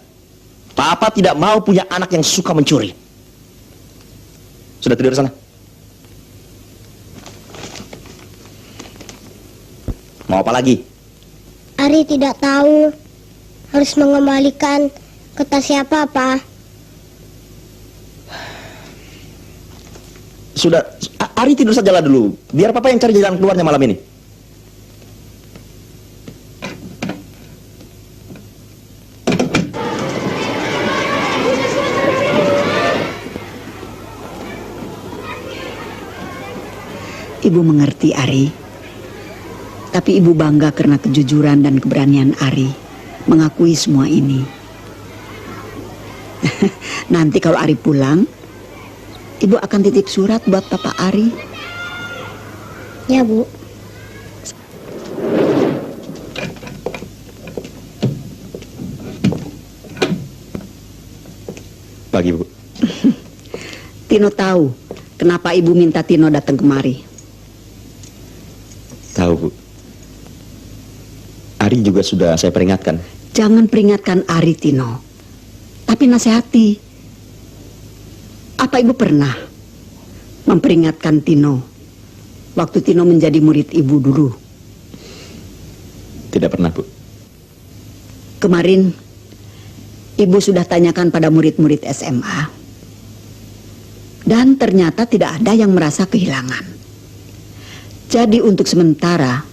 Speaker 4: Papa tidak mau punya anak yang suka mencuri. Sudah tidur sana? Mau apa lagi?
Speaker 2: Ari tidak tahu harus mengembalikan ke tas siapa, Pak.
Speaker 4: Sudah, Ari tidur sajalah dulu. Biar Papa yang cari jalan keluarnya malam ini.
Speaker 7: Ibu mengerti Ari. Tapi ibu bangga karena kejujuran dan keberanian Ari mengakui semua ini. Nanti kalau Ari pulang, ibu akan titip surat buat Papa Ari.
Speaker 2: Ya, Bu.
Speaker 4: Pagi, Bu.
Speaker 7: Tino tahu kenapa ibu minta Tino datang kemari.
Speaker 4: Tahu, Bu. Ari juga sudah saya peringatkan.
Speaker 7: Jangan peringatkan Ari, Tino. Tapi nasihati. Apa ibu pernah memperingatkan Tino waktu Tino menjadi murid ibu dulu?
Speaker 4: Tidak pernah, Bu.
Speaker 7: Kemarin ibu sudah tanyakan pada murid-murid SMA. Dan ternyata tidak ada yang merasa kehilangan. Jadi untuk sementara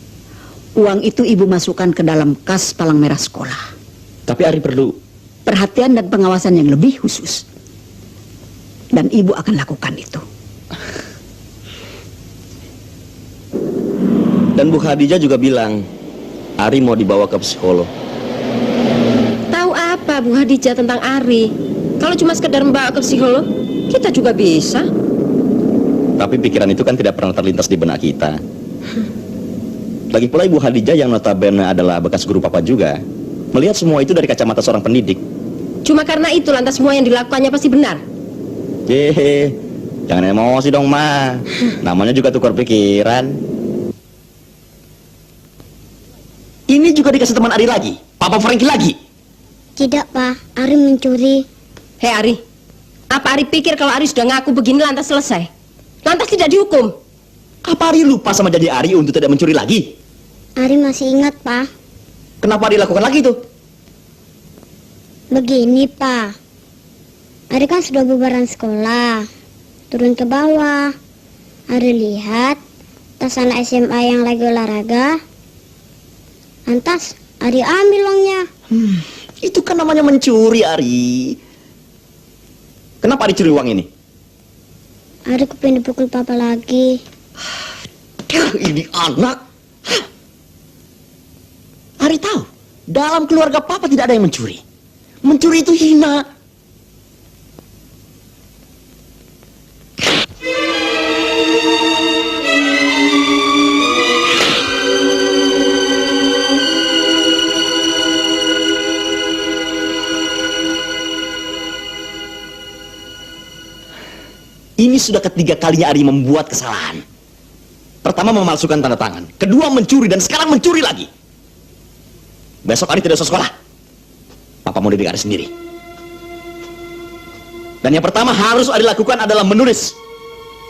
Speaker 7: uang itu ibu masukkan ke dalam kas palang merah sekolah.
Speaker 4: Tapi Ari perlu
Speaker 7: perhatian dan pengawasan yang lebih khusus. Dan ibu akan lakukan itu.
Speaker 4: Dan Bu Khadijah juga bilang Ari mau dibawa ke psikolog.
Speaker 3: Tahu apa Bu Khadijah tentang Ari? Kalau cuma sekedar membawa ke psikolog, kita juga bisa.
Speaker 4: Tapi pikiran itu kan tidak pernah terlintas di benak kita. Lagi pula Ibu Hadijah yang notabene adalah bekas guru papa juga, melihat semua itu dari kacamata seorang pendidik.
Speaker 3: Cuma karena itu lantas semua yang dilakukannya pasti benar.
Speaker 4: Jangan emosi dong, Ma. Namanya juga tukar pikiran. Ini juga dikasih teman Ari lagi, Papa Franky lagi.
Speaker 2: Tidak, Pak. Ari mencuri.
Speaker 3: Hei Ari, apa Ari pikir kalau Ari sudah ngaku begini lantas selesai? Lantas tidak dihukum?
Speaker 4: Apa Ari lupa sama janji Ari untuk tidak mencuri lagi?
Speaker 2: Ari masih ingat, Pak.
Speaker 4: Kenapa Ari lakukan lagi itu?
Speaker 2: Begini, Pak. Ari kan sudah bubaran sekolah. Turun ke bawah. Ari lihat tas anak SMA yang lagi olahraga. Lantas Ari ambil uangnya.
Speaker 4: Itu kan namanya mencuri, Ari. Kenapa Ari curi uang ini?
Speaker 2: Ari kepingin dipukul papa lagi.
Speaker 4: Ini anak. Ari tahu, dalam keluarga papa tidak ada yang mencuri. Mencuri itu hina. Ini sudah ketiga kalinya Ari membuat kesalahan. Pertama memalsukan tanda tangan, kedua mencuri, dan sekarang mencuri lagi. Besok Ari tidak usah sekolah. Papa mau didik Ari sendiri. Dan yang pertama harus Ari lakukan adalah menulis.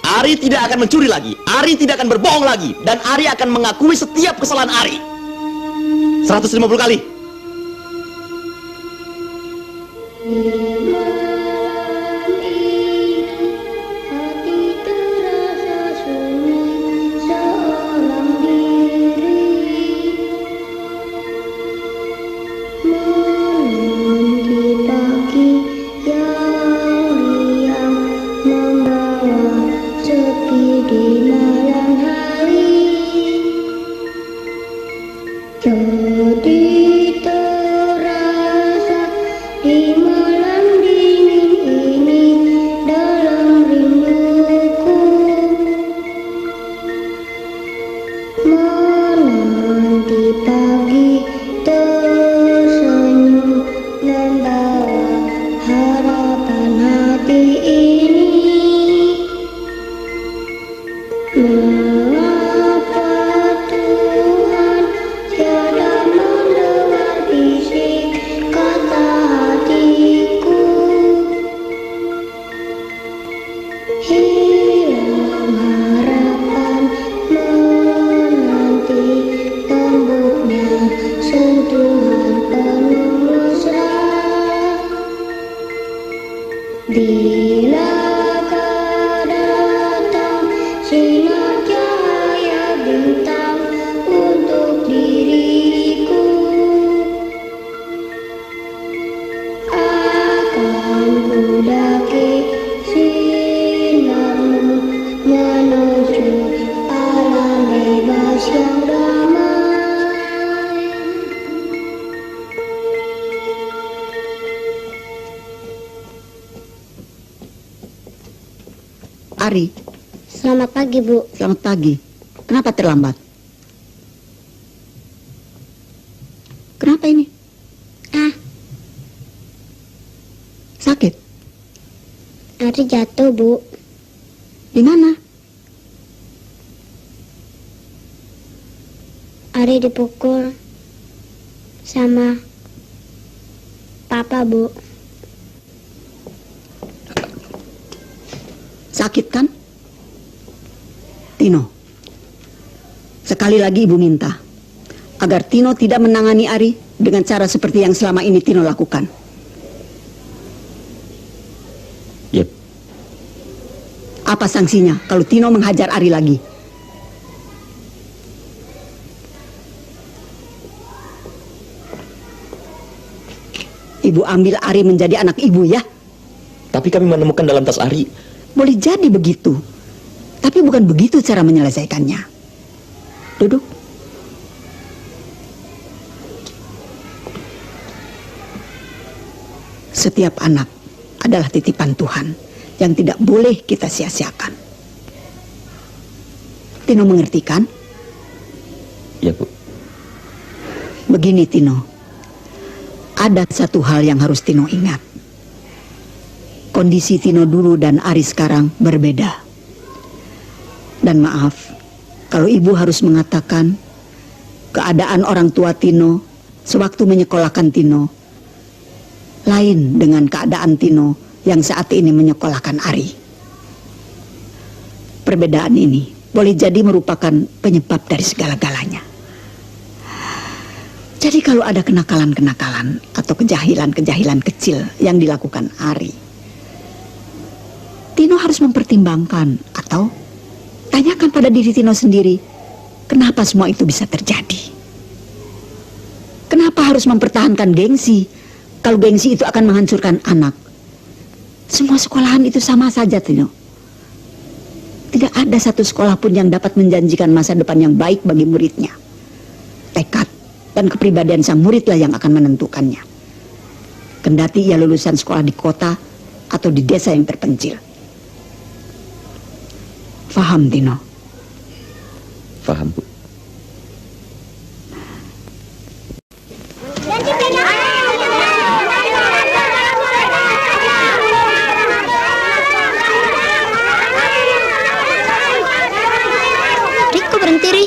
Speaker 4: Ari tidak akan mencuri lagi, Ari tidak akan berbohong lagi, dan Ari akan mengakui setiap kesalahan Ari. 150 kali.
Speaker 7: Ari.
Speaker 2: Selamat pagi, Bu.
Speaker 7: Selamat pagi. Kenapa terlambat? Kenapa ini? Sakit?
Speaker 2: Ari jatuh, Bu.
Speaker 7: Di mana?
Speaker 2: Ari dipukul sama Papa, Bu.
Speaker 7: Sakit kan? Tino, sekali lagi Ibu minta agar Tino tidak menangani Ari dengan cara seperti yang selama ini Tino lakukan.
Speaker 4: Yep.
Speaker 7: Apa sanksinya kalau Tino menghajar Ari lagi? Ibu ambil Ari menjadi anak ibu ya?
Speaker 4: Tapi kami menemukan dalam tas Ari.
Speaker 7: Boleh jadi begitu, tapi bukan begitu cara menyelesaikannya. Duduk. Setiap anak adalah titipan Tuhan yang tidak boleh kita sia-siakan. Tino mengerti kan?
Speaker 4: Ya, Bu.
Speaker 7: Begini, Tino. Ada satu hal yang harus Tino ingat. Kondisi Tino dulu dan Ari sekarang berbeda. Dan maaf, kalau ibu harus mengatakan keadaan orang tua Tino sewaktu menyekolahkan Tino lain dengan keadaan Tino yang saat ini menyekolahkan Ari. Perbedaan ini boleh jadi merupakan penyebab dari segala-galanya. Jadi kalau ada kenakalan-kenakalan atau kejahilan-kejahilan kecil yang dilakukan Ari, Tino harus mempertimbangkan atau tanyakan pada diri Tino sendiri, kenapa semua itu bisa terjadi? Kenapa harus mempertahankan gengsi kalau gengsi itu akan menghancurkan anak? Semua sekolahan itu sama saja, Tino. Tidak ada satu sekolah pun yang dapat menjanjikan masa depan yang baik bagi muridnya. Tekad dan kepribadian sang muridlah yang akan menentukannya. Kendati ia lulusan sekolah di kota atau di desa yang terpencil. Faham, Tino?
Speaker 4: Faham, Bu.
Speaker 2: Riko berhenti, Ri.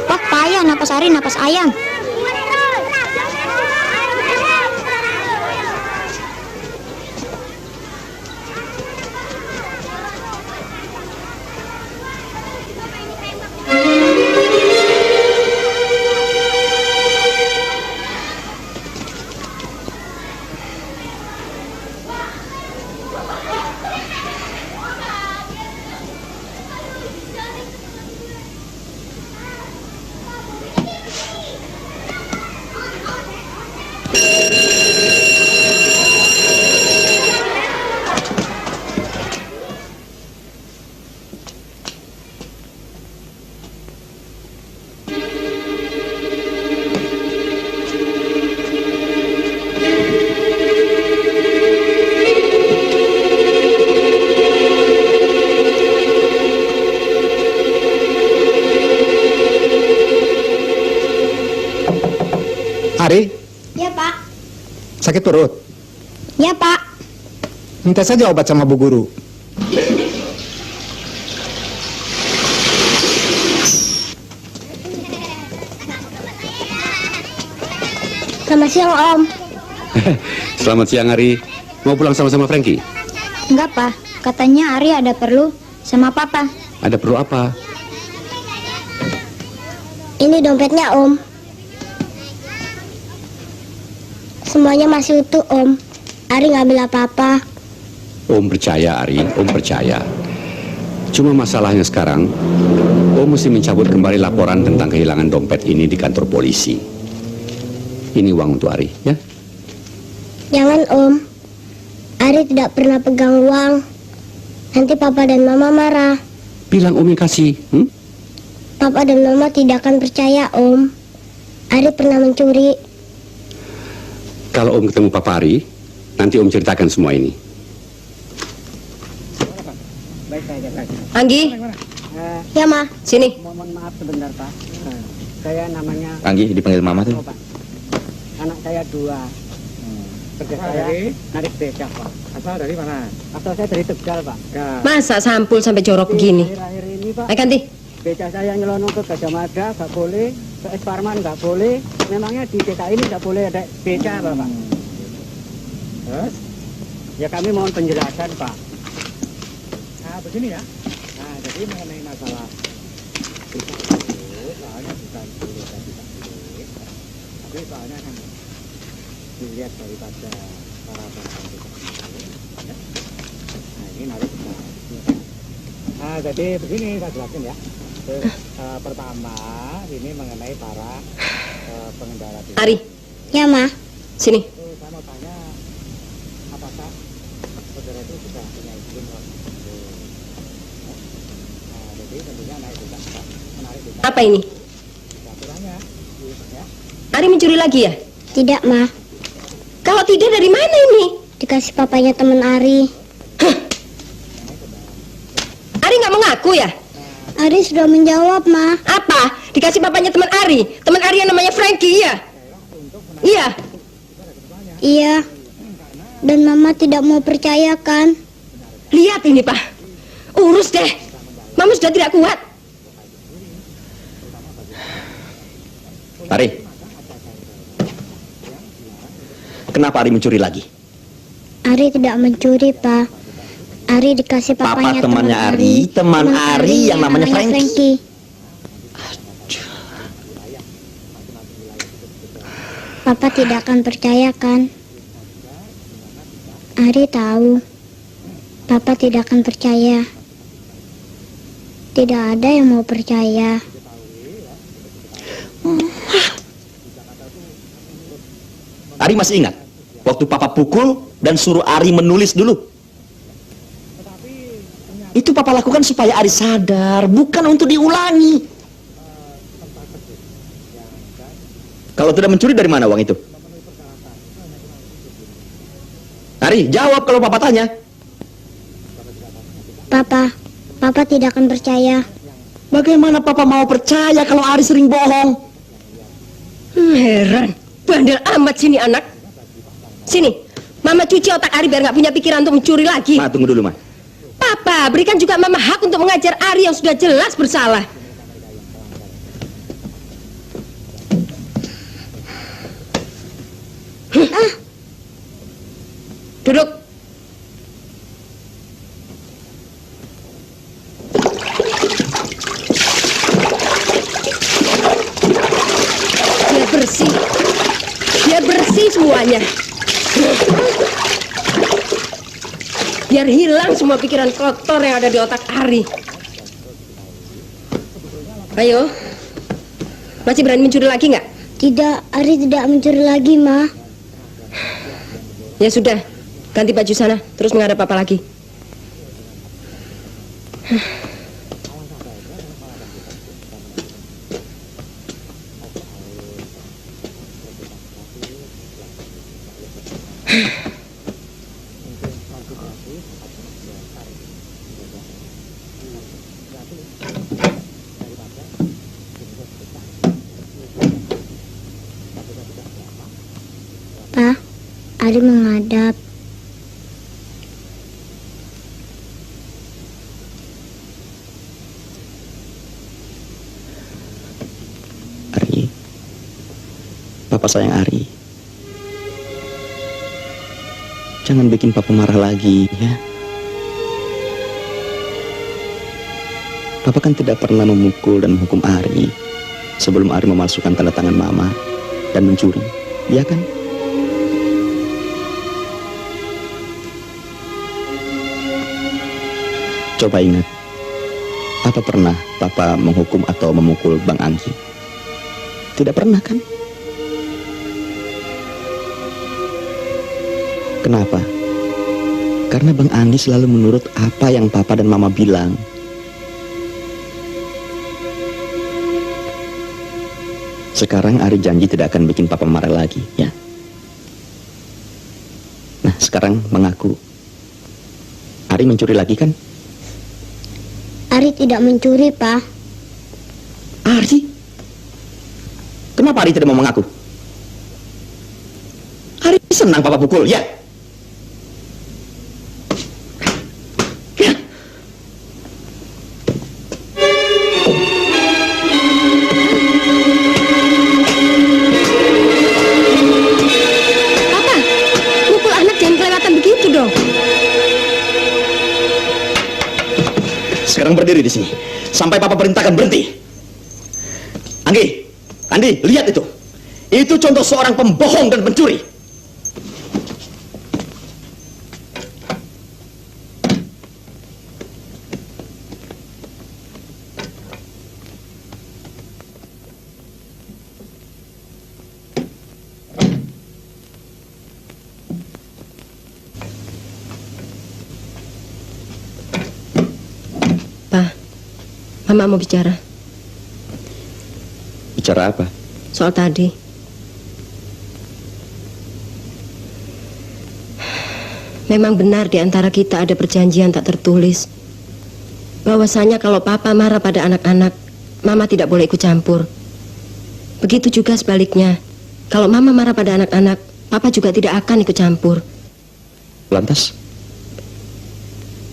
Speaker 2: Wah, payah napas Ari, napas ayam.
Speaker 14: Ari,
Speaker 2: Ya, Pak.
Speaker 14: sakit perut.
Speaker 2: Ya, Pak.
Speaker 14: Minta saja obat sama Bu Guru.
Speaker 2: Selamat siang, Om.
Speaker 15: Selamat siang, Ari. Mau pulang sama-sama Frankie?
Speaker 2: Enggak, Pak. Katanya Ari ada perlu sama Papa.
Speaker 15: Ada perlu apa?
Speaker 2: Ini dompetnya, Om. Semuanya masih utuh, Om. Ari nggak ambil apa-apa.
Speaker 15: Om percaya, Ari. Om percaya. Cuma masalahnya sekarang, Om mesti mencabut kembali laporan tentang kehilangan dompet ini di kantor polisi. Ini uang untuk Ari, ya?
Speaker 2: Jangan, Om. Ari tidak pernah pegang uang. Nanti Papa dan Mama marah.
Speaker 15: Bilang Om yang kasih.
Speaker 2: Papa dan Mama tidak akan percaya, Om. Ari pernah mencuri.
Speaker 15: Kalau Om ketemu Papa Ari, nanti Om ceritakan semua ini.
Speaker 3: Anggi,
Speaker 2: Ya, Ma.
Speaker 3: sini.
Speaker 16: Mohon maaf sebentar, Pak. Saya namanya
Speaker 4: Anggi dipanggil Mama tuh.
Speaker 16: anak saya 2. Kerja saya narik beca, Pak.
Speaker 9: Asal dari mana?
Speaker 16: Asal saya dari Tegal, Pak.
Speaker 3: Masa sampul sampai jorok begini?
Speaker 16: Akhir-akhir ini, Pak.
Speaker 3: Ayo ganti.
Speaker 16: Beca saya nyelonong ke Gajah Mada, nggak boleh. Ke Es Parman nggak boleh. Memangnya di DKI ini nggak boleh ada beca, Pak. Terus? Ya kami mohon penjelasan, Pak.
Speaker 9: Nah, begini ya. Nah, jadi mengenai masalah itu, soalnya bukan boleh dan tidak boleh, tapi soalnya kan dilihat daripada para pengetahuan kita. Ya. Nah, ini narik. Nah, jadi begini saya jelasin ya. Pertama, ini mengenai para pengendara.
Speaker 3: Ari.
Speaker 2: Ya, Ma.
Speaker 3: Sini.
Speaker 9: Saya mau tanya, apakah saudara itu sudah punya izin waktu itu? Nah, jadi tentunya naik juga, menarik juga.
Speaker 3: Apa ini?
Speaker 9: Aturannya, ya.
Speaker 3: Ari mencuri lagi ya?
Speaker 2: Tidak, Ma.
Speaker 3: Kalau tidak, dari mana ini?
Speaker 2: Dikasih papanya teman Ari.
Speaker 3: Ari nggak mengaku ya?
Speaker 2: Ari sudah menjawab, Ma.
Speaker 3: Apa? Dikasih papanya teman Ari? Teman Ari yang namanya Frankie, ya? Iya.
Speaker 2: Iya. Dan Mama tidak mau percaya, kan?
Speaker 3: Lihat ini, Pak. Urus deh. Mama sudah tidak kuat.
Speaker 4: Ari, kenapa Ari mencuri lagi?
Speaker 2: Ari tidak mencuri, Pak. Ari dikasih papanya
Speaker 4: temannya Ari, teman Ari yang namanya Frankie.
Speaker 2: Papa tidak akan percaya, kan? Ari tahu. Papa tidak akan percaya. Tidak ada yang mau percaya.
Speaker 4: Ari masih ingat waktu Papa pukul dan suruh Ari menulis dulu. Itu Papa lakukan supaya Ari sadar, bukan untuk diulangi. Kalau tidak mencuri, dari mana uang itu? Ari, jawab kalau Papa tanya.
Speaker 2: Papa tidak akan percaya.
Speaker 4: Bagaimana Papa mau percaya kalau Ari sering bohong?
Speaker 3: Heran, bandel amat sini anak. Sini, Mama cuci otak Ari biar nggak punya pikiran untuk mencuri lagi.
Speaker 4: Ma, tunggu dulu, Ma.
Speaker 3: Papa, berikan juga Mama hak untuk mengajar Ari yang sudah jelas bersalah. Duduk. Biar bersih. Biar bersih semuanya. Biar hilang semua pikiran kotor yang ada di otak Ari. Ayo. Masih berani mencuri lagi nggak?
Speaker 2: Tidak, Ari tidak mencuri lagi, Ma.
Speaker 3: Ya sudah, ganti baju sana, terus menghadap Papa lagi.
Speaker 2: Pa, Ari menghadap.
Speaker 4: Ari, Papa sayang Ari. Jangan bikin Papa marah lagi, ya. Papa kan tidak pernah memukul dan menghukum Ari sebelum Ari memalsukan tanda tangan Mama dan mencuri, iya kan? Coba ingat, apa pernah Papa menghukum atau memukul Bang Anggi? Tidak pernah, kan? Kenapa? Karena Bang Anggi selalu menurut apa yang Papa dan Mama bilang. Sekarang Ari janji tidak akan bikin Papa marah lagi, ya. Nah, sekarang mengaku. Ari mencuri lagi, kan?
Speaker 2: Ari tidak mencuri, Pa.
Speaker 4: Ari? Kenapa Ari tidak mau mengaku? Ari senang Papa pukul, ya?
Speaker 3: Papa, pukul anak jangan kelewatan begitu dong.
Speaker 4: Sekarang berdiri di sini sampai Papa perintahkan berhenti. Anggi, Andi, lihat itu. Itu contoh seorang pembohong dan pencuri.
Speaker 3: Mama mau bicara.
Speaker 4: Bicara apa?
Speaker 3: Soal tadi. Memang benar di antara kita ada perjanjian tak tertulis. bahwasanya kalau Papa marah pada anak-anak, Mama tidak boleh ikut campur. Begitu juga sebaliknya, kalau Mama marah pada anak-anak, Papa juga tidak akan ikut campur.
Speaker 4: Lantas?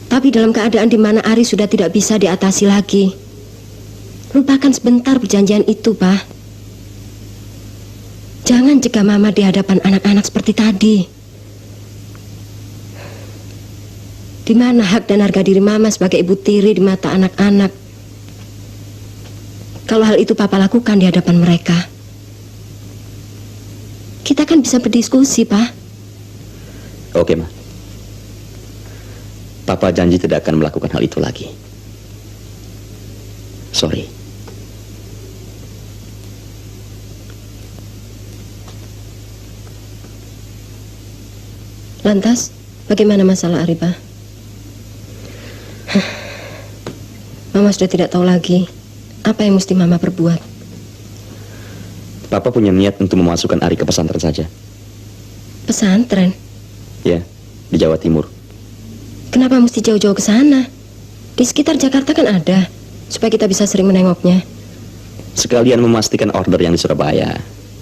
Speaker 3: Tapi dalam keadaan di mana Ari sudah tidak bisa diatasi lagi, lupakan sebentar perjanjian itu, Pak. Jangan cegah Mama di hadapan anak-anak seperti tadi. Di mana hak dan harga diri Mama sebagai ibu tiri di mata anak-anak? Kalau hal itu Papa lakukan di hadapan mereka, kita kan bisa berdiskusi, Pak.
Speaker 4: Oke, Ma. Papa janji tidak akan melakukan hal itu lagi. Sorry.
Speaker 3: Lantas, bagaimana masalah Ari, Pak? Mama sudah tidak tahu lagi apa yang mesti Mama perbuat.
Speaker 4: Papa punya niat untuk memasukkan Ari ke pesantren saja.
Speaker 3: Pesantren?
Speaker 4: Ya, di Jawa Timur.
Speaker 3: Kenapa mesti jauh-jauh ke sana? Di sekitar Jakarta kan ada, supaya kita bisa sering menengoknya.
Speaker 4: Sekalian memastikan order yang di Surabaya.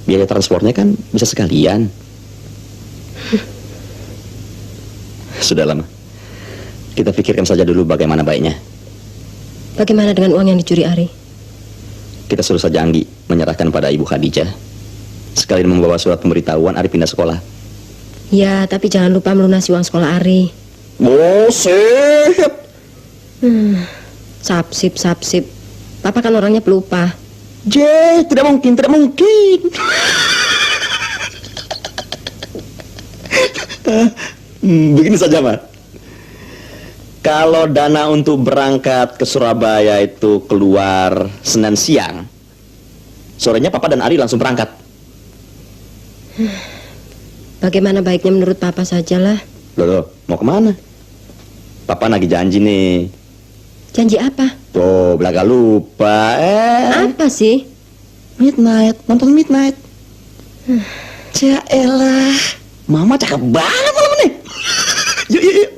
Speaker 4: Biaya transportnya kan bisa sekalian. Sudah lama. Kita pikirkan saja dulu bagaimana baiknya.
Speaker 3: Bagaimana dengan uang yang dicuri Ari?
Speaker 4: Kita suruh saja Anggi menyerahkan pada Ibu Khadijah. Sekalian membawa surat pemberitahuan Ari pindah sekolah.
Speaker 3: Ya, tapi jangan lupa melunasi uang sekolah Ari.
Speaker 4: Sip.
Speaker 3: Sapsip. Papa kan orangnya pelupa.
Speaker 4: Tidak mungkin. Begini saja, Ma. Kalau dana untuk berangkat ke Surabaya itu keluar Senin siang, sorenya Papa dan Ari langsung berangkat.
Speaker 3: Bagaimana baiknya menurut Papa sajalah.
Speaker 4: Loh, mau kemana? Papa nagih janji nih.
Speaker 3: Janji apa?
Speaker 4: Tuh, belaga lupa.
Speaker 3: Apa sih?
Speaker 4: Midnight, nonton Midnight. Yaelah, Mama cakep banget malam ini. Yuk.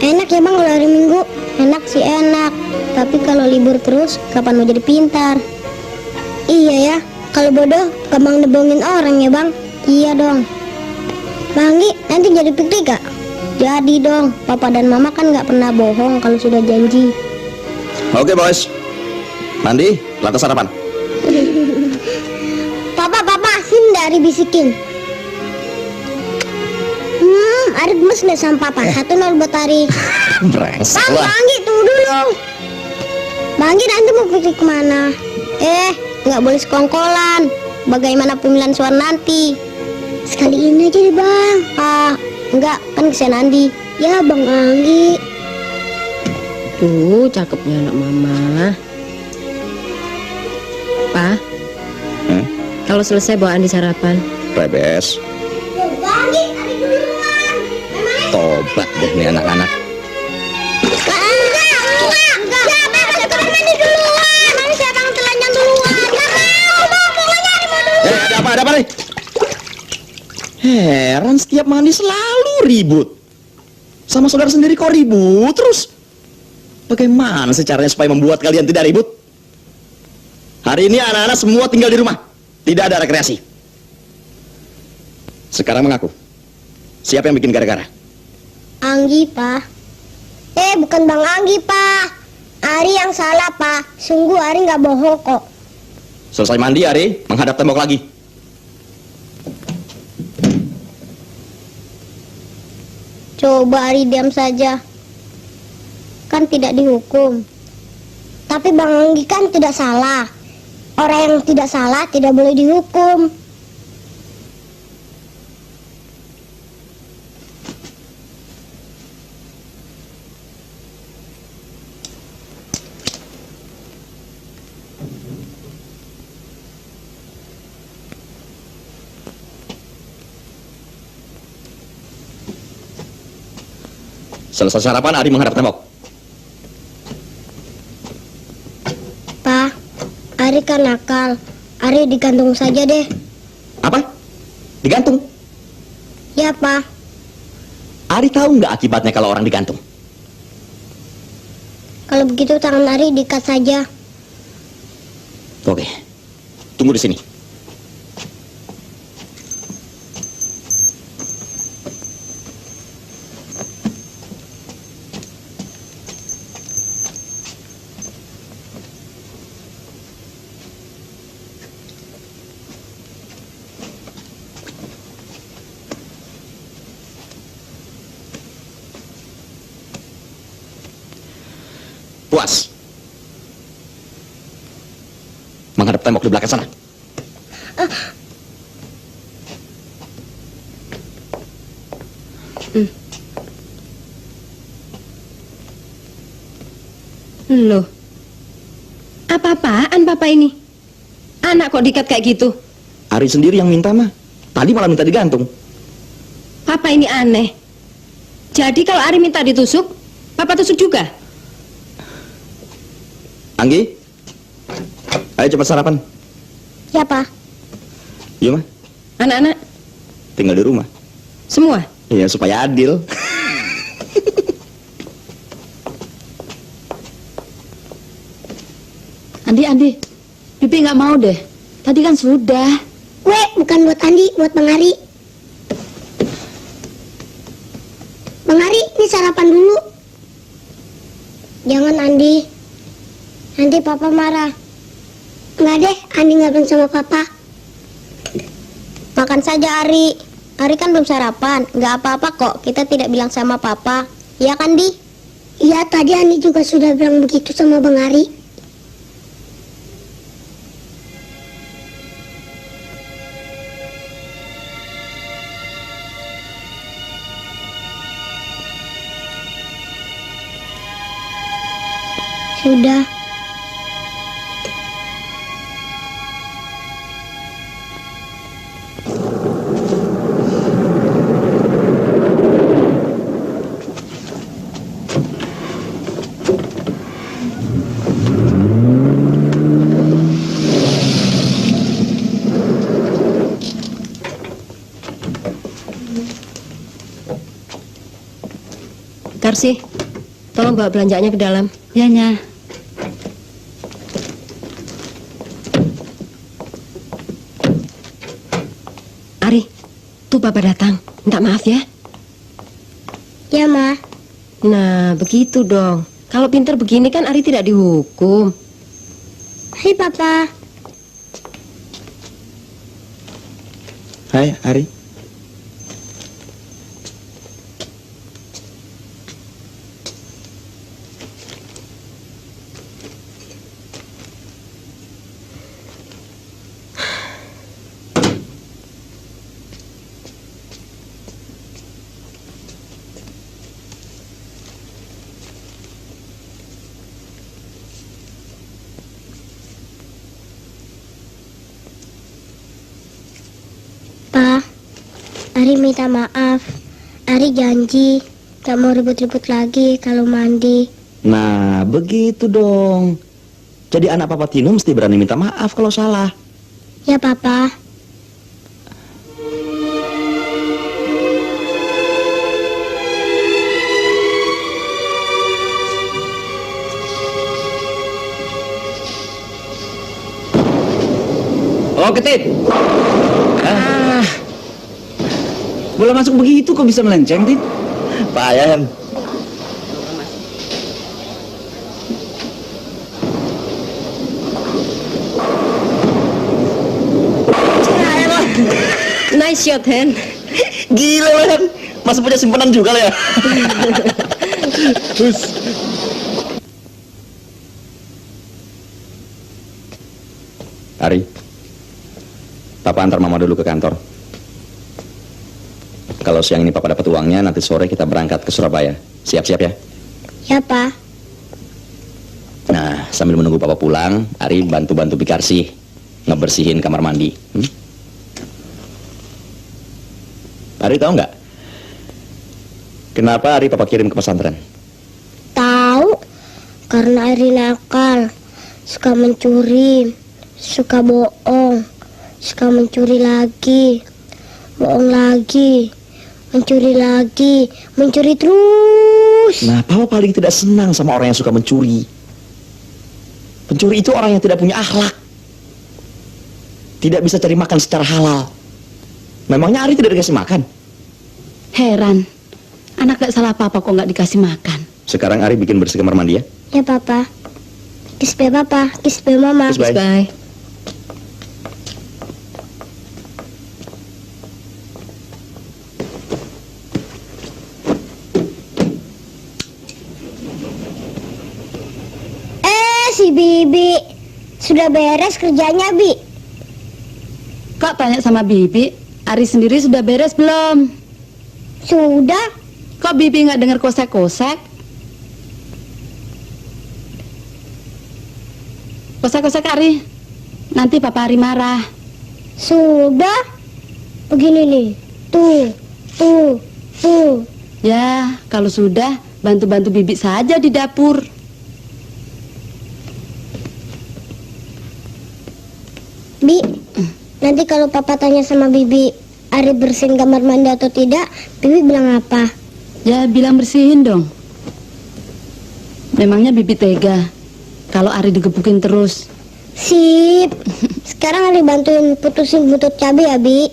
Speaker 2: Enak ya Bang kalau hari Minggu? Enak sih enak. Tapi kalau libur terus, kapan mau jadi pintar? Iya ya, kalau bodoh, gampang nebohongin orang ya Bang? Iya dong. Bang Anggi, nanti jadi piknik gak? Jadi dong, Papa dan Mama kan gak pernah bohong kalau sudah janji.
Speaker 4: Oke, bos. Mandi, lantas sarapan.
Speaker 2: Papa, hindari bisikin. Ari gemes deh sama Papa. 1-0 buat Ari.
Speaker 4: Brengsek
Speaker 2: Bang
Speaker 4: lah.
Speaker 2: Anggi, tunggu dulu. Bang Anggi nanti mau piknik kemana? Nggak boleh sekongkolan. Bagaimana pemilihan suara nanti? Sekali ini aja deh Bang. Enggak, kan kesian Andi. Ya Bang Anggi.
Speaker 3: Tuh, cakepnya anak Mama. Pa, kalau selesai bawa Andi sarapan.
Speaker 4: Rebes.
Speaker 2: Bang Anggi, Andi duluan.
Speaker 4: Tobat deh nih anak-anak.
Speaker 2: Enggak. Siapa yang masuk kamar mandi duluan? Emang siapa yang telanjang duluan? Enggak mau, Bang. Pokoknya Ari mau duluan.
Speaker 4: Ada apa nih? Heran, setiap mandi selalu ribut. Sama saudara sendiri kok ribut terus. Bagaimana sih caranya supaya membuat kalian tidak ribut? Hari ini anak-anak semua tinggal di rumah. Tidak ada rekreasi. Sekarang mengaku. Siapa yang bikin gara-gara?
Speaker 2: Anggi, Pak. Bukan Bang Anggi, Pak. Ari yang salah, Pak. Sungguh Ari nggak bohong kok.
Speaker 4: Selesai mandi, Ari, menghadap tembok lagi.
Speaker 2: Coba Ari diam saja. Kan tidak dihukum. Tapi Bang Anggi kan tidak salah. Orang yang tidak salah tidak boleh dihukum.
Speaker 4: Selesai sarapan, Ari menghadap tembok.
Speaker 2: Pak, Ari kan nakal. Ari digantung saja deh.
Speaker 4: Apa? Digantung?
Speaker 2: Ya, Pak.
Speaker 4: Ari tahu nggak akibatnya kalau orang digantung?
Speaker 2: Kalau begitu tangan Ari diikat saja.
Speaker 4: Oke, tunggu di sini. Puas. Menghadap tembok di belakang sana.
Speaker 3: Loh, apa-apaan papa ini? Anak kok diikat kayak gitu?
Speaker 4: Ari sendiri yang minta mah. Tadi malah minta digantung.
Speaker 3: Papa ini aneh. Jadi kalau Ari minta ditusuk, papa tusuk juga?
Speaker 4: Anggi, ayo cepat sarapan.
Speaker 2: Ya, Pak.
Speaker 4: Iya mah.
Speaker 3: Anak-anak
Speaker 4: Tinggal di rumah.
Speaker 3: semua?
Speaker 4: Iya, supaya adil.
Speaker 7: Andi, Pipi nggak mau deh. Tadi kan sudah.
Speaker 2: Kue bukan buat Andi, buat Bang Ari. Bang Ari, ini sarapan dulu. Jangan, Andi. Nanti Papa marah. Enggak deh, Andi nggak bilang sama Papa. Makan saja, Ari. Ari kan belum sarapan. Nggak apa-apa kok, kita tidak bilang sama Papa. Iya kan, Di? Iya, tadi Andi juga sudah bilang begitu sama Bang Ari. Sudah.
Speaker 3: Karsi, tolong bawa belanjanya ke dalam.
Speaker 7: Ya, Nya.
Speaker 3: Ari, tuh Papa datang. Minta maaf ya.
Speaker 2: Ya, Ma.
Speaker 3: Nah, begitu dong. Kalau pinter begini kan Ari tidak dihukum.
Speaker 2: Hai, Papa.
Speaker 4: Hai, Ari.
Speaker 2: Pa, Ari minta maaf. Ari janji gak mau ribut-ribut lagi kalau mandi.
Speaker 4: Nah, begitu dong. Jadi anak Papa Tino mesti berani minta maaf kalau salah.
Speaker 2: Ya, Papa.
Speaker 6: Oh, Ketit. Bola masuk begitu kok bisa melenceng, Tit?
Speaker 4: Payah.
Speaker 3: Nice shot, Hen.
Speaker 4: Gila, Hen. Masih punya simpanan juga lah ya. Ari, Papa antar Mama dulu ke kantor. Kalau siang ini Papa dapat uangnya, nanti sore kita berangkat ke Surabaya. Siap-siap ya?
Speaker 2: Ya, Pa.
Speaker 4: Nah, sambil menunggu Papa pulang, Ari bantu-bantu Pikarsi ngebersihin kamar mandi. Ari tahu nggak? Kenapa Ari Papa kirim ke pesantren?
Speaker 2: Tahu, karena Ari nakal, suka mencuri, suka bohong. suka mencuri lagi, bohong lagi, mencuri terus.
Speaker 4: Nah, Papa paling tidak senang sama orang yang suka mencuri. Pencuri itu orang yang tidak punya akhlak. Tidak bisa cari makan secara halal. Memangnya Ari tidak dikasih makan?
Speaker 1: Heran, anak gak salah apa-apa kok gak dikasih makan.
Speaker 4: Sekarang Ari bikin bersih kamar mandi ya.
Speaker 2: Ya, Papa. Kiss bye, Papa. Kiss bye, Mama.
Speaker 4: Kiss bye.
Speaker 3: Bye.
Speaker 2: Si Bibi sudah beres kerjanya, Bi.
Speaker 1: Kok tanya sama Bibi, Ari sendiri sudah beres belum?
Speaker 2: Sudah.
Speaker 1: Kok Bibi nggak dengar kosek-kosek? Kosek-kosek Ari, nanti Papa Ari marah.
Speaker 2: Sudah. Begini nih, tuh.
Speaker 1: Ya, kalau sudah, bantu-bantu Bibi saja di dapur.
Speaker 2: Bi, nanti kalau Papa tanya sama Bibi, Ari bersihin kamar mandi atau tidak, Bibi bilang apa?
Speaker 1: Ya, bilang bersihin dong. Memangnya Bibi tega kalau Ari digebukin terus?
Speaker 2: Sip. Sekarang Ari bantuin putusin buntut cabai ya, Bi.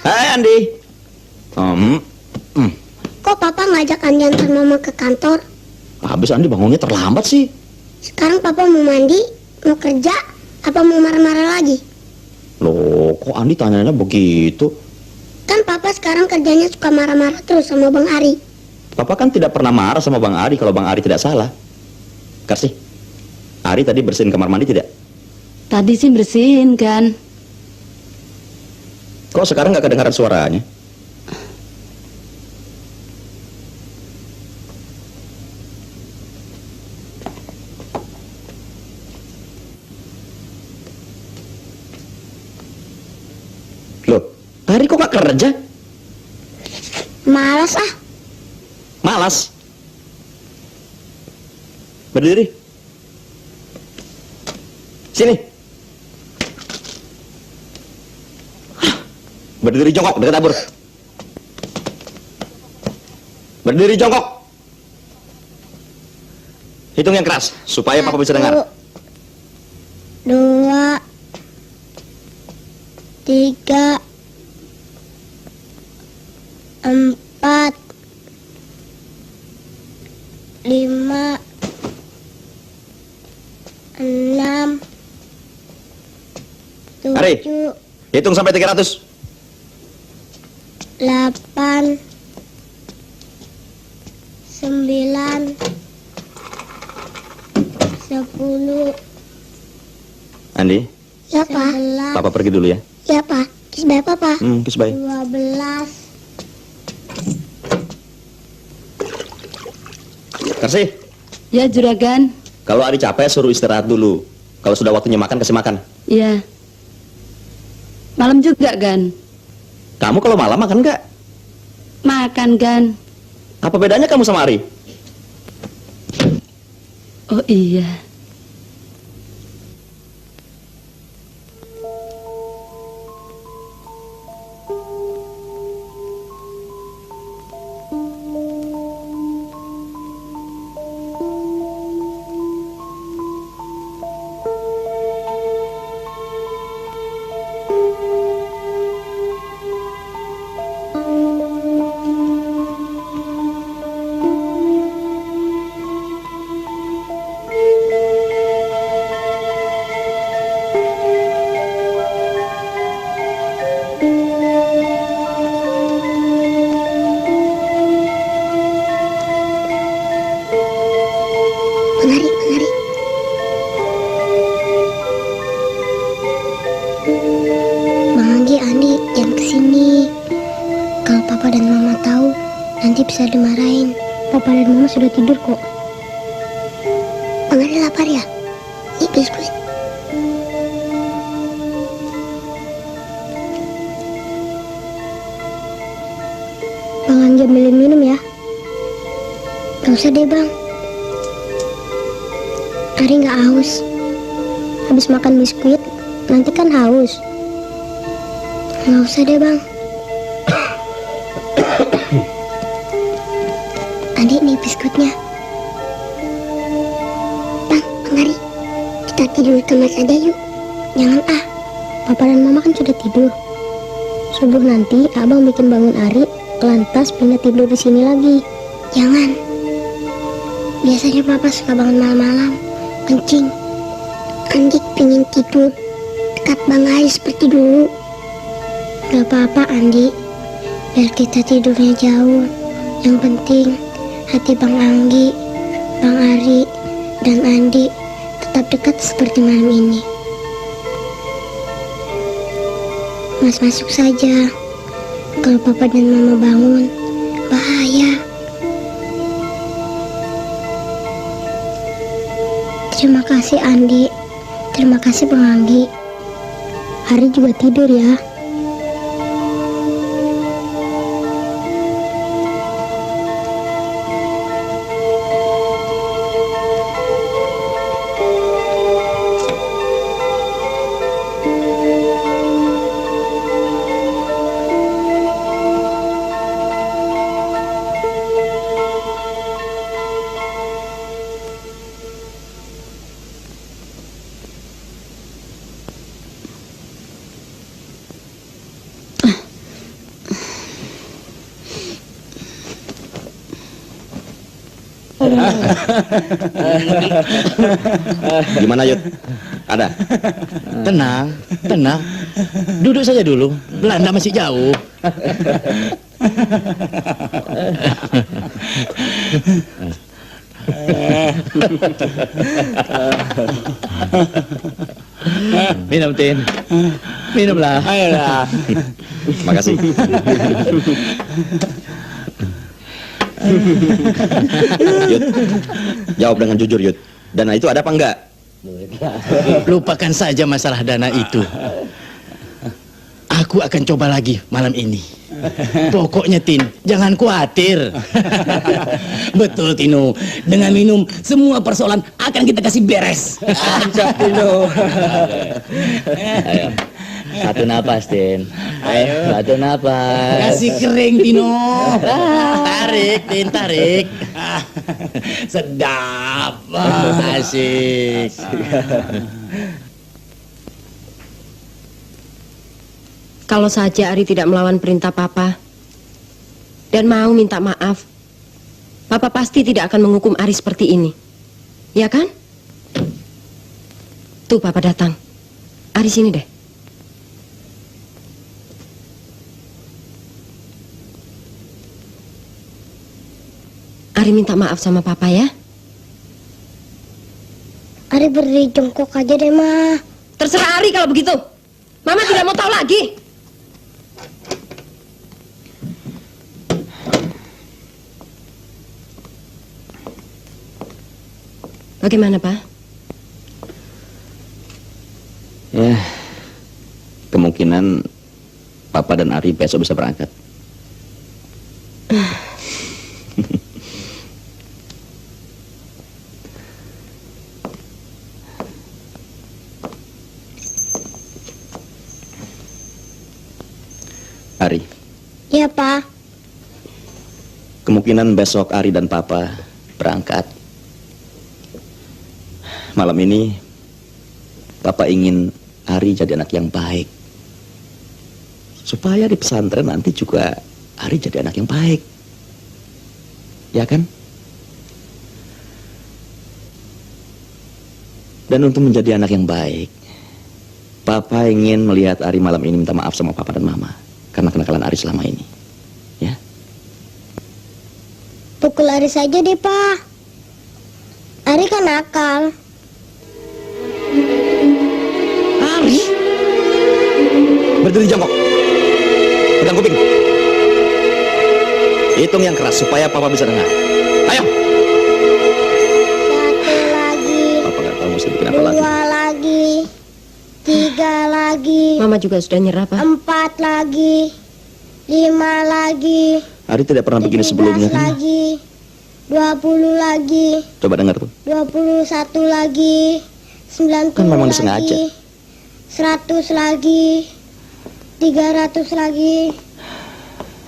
Speaker 4: Hai Andi.
Speaker 2: Kok Papa ngajak Andi antar Mama ke kantor?
Speaker 4: Habis Andi bangunnya terlambat sih.
Speaker 2: Sekarang Papa mau mandi, mau kerja, apa mau marah-marah lagi?
Speaker 4: Loh, kok Andi tanyanya begitu?
Speaker 2: Kan Papa sekarang kerjanya suka marah-marah terus sama Bang Ari.
Speaker 4: Papa kan tidak pernah marah sama Bang Ari kalau Bang Ari tidak salah. Kasih. Ari tadi bersihin kamar mandi tidak?
Speaker 1: Tadi sih bersihin kan.
Speaker 4: Kok sekarang nggak kedengaran suaranya? Loh, Ari kok nggak kerja?
Speaker 2: Malas ah.
Speaker 4: Malas? Berdiri. Sini. Berdiri jongkok dekat dapur. Berdiri jongkok. Hitung yang keras supaya Papa bisa dengar.
Speaker 2: 2, 3, 4, 5, 6, 7,
Speaker 4: Ari, hitung sampai 300.
Speaker 2: 8, 9, 10.
Speaker 4: Andi,
Speaker 2: Ya, Pak.
Speaker 4: Papa pergi dulu ya.
Speaker 2: Ya, Pak. Kiss bye, Papa.
Speaker 4: Kiss bye.
Speaker 2: 12.
Speaker 4: Kasih.
Speaker 1: Ya, Juragan.
Speaker 4: Kalau Ari capek suruh istirahat dulu. Kalau sudah waktunya makan kasih makan.
Speaker 1: Iya. Malam juga, Gan.
Speaker 4: Kamu kalau malam makan nggak?
Speaker 1: Makan, Gan.
Speaker 4: Apa bedanya kamu sama Ari?
Speaker 1: Oh iya.
Speaker 2: Bisa dimarahin. Papa dan Mama sudah tidur kok. Bang Ari lapar ya? biskuit. Bang Anggi ambilin minum ya. Gak usah deh bang. Ari gak haus. Habis makan biskuit nanti kan haus. Gak usah deh bang. Adik nih biskuitnya. Bang Ari, kita tidur di kamar aja yuk. Jangan Papa dan Mama kan sudah tidur. Subuh nanti abang bikin bangun Ari, lantas pindah tidur di sini lagi. Jangan. Biasanya Papa suka bangun malam-malam, kencing. Andi pingin tidur dekat Bang Ari seperti dulu. Gak apa-apa Andi, biar kita tidurnya jauh. Yang penting hati Bang Anggi, Bang Ari, dan Andi tetap dekat seperti malam ini. Mas masuk saja. Kalau Papa dan Mama bangun, bahaya. Terima kasih Andi. Terima kasih Bang Anggi. Hari juga tidur ya.
Speaker 4: Gimana Yud? Ada?
Speaker 8: Tenang, tenang. Duduk saja dulu. Belanda masih jauh. Minum, Tin. Minumlah. Ayolah.
Speaker 4: Makasih. Yud, jawab dengan jujur Yud. Dana itu ada apa enggak?
Speaker 8: Lupakan saja masalah dana itu. Aku akan coba lagi malam ini. Pokoknya Tin, jangan khawatir. Betul Tino, dengan minum semua persoalan akan kita kasih beres.
Speaker 17: Ancap Tino. Ayo, satu napas Tin. Ayo, satu napas.
Speaker 8: Kasih kering Tino. Tarik Tin, tarik. Sedap. Asik.
Speaker 3: Kalau saja Ari tidak melawan perintah Papa dan mau minta maaf, Papa pasti tidak akan menghukum Ari seperti ini. Ya kan? Tuh Papa datang. Ari sini deh. Ari minta maaf sama Papa ya.
Speaker 2: Ari berdiri jongkok aja deh, Ma.
Speaker 3: Terserah Ari kalau begitu. Mama tidak mau tahu lagi. Bagaimana, Pak?
Speaker 4: Ya, kemungkinan Papa dan Ari besok bisa berangkat. Ari.
Speaker 2: Iya, Pak.
Speaker 4: Kemungkinan besok Ari dan Papa berangkat. Malam ini Papa ingin Ari jadi anak yang baik, supaya di pesantren nanti juga Ari jadi anak yang baik. Ya kan? Dan untuk menjadi anak yang baik, Papa ingin melihat Ari malam ini minta maaf sama Papa dan Mama karena kenakalan Ari selama ini. Ya?
Speaker 2: Pukul Ari saja deh, Pak. Ari kan nakal.
Speaker 4: Ari? Berdiri jongkok. Pegang kuping. Hitung yang keras supaya Papa bisa dengar. Ayo.
Speaker 2: Satu lagi.
Speaker 4: Papa gak Kamu mesti bikin apa lagi?
Speaker 2: 2 lagi. 3 lagi.
Speaker 3: Mama juga sudah nyerah, Pak.
Speaker 2: 4 lagi. 5 lagi.
Speaker 4: Ari tidak pernah begini sebelumnya kan?
Speaker 2: Lagi. 20 lagi.
Speaker 4: Coba dengar tuh.
Speaker 2: 21 lagi. 90
Speaker 4: Kan memang
Speaker 2: lagi.
Speaker 4: disengaja.
Speaker 2: 100 lagi. 300 lagi.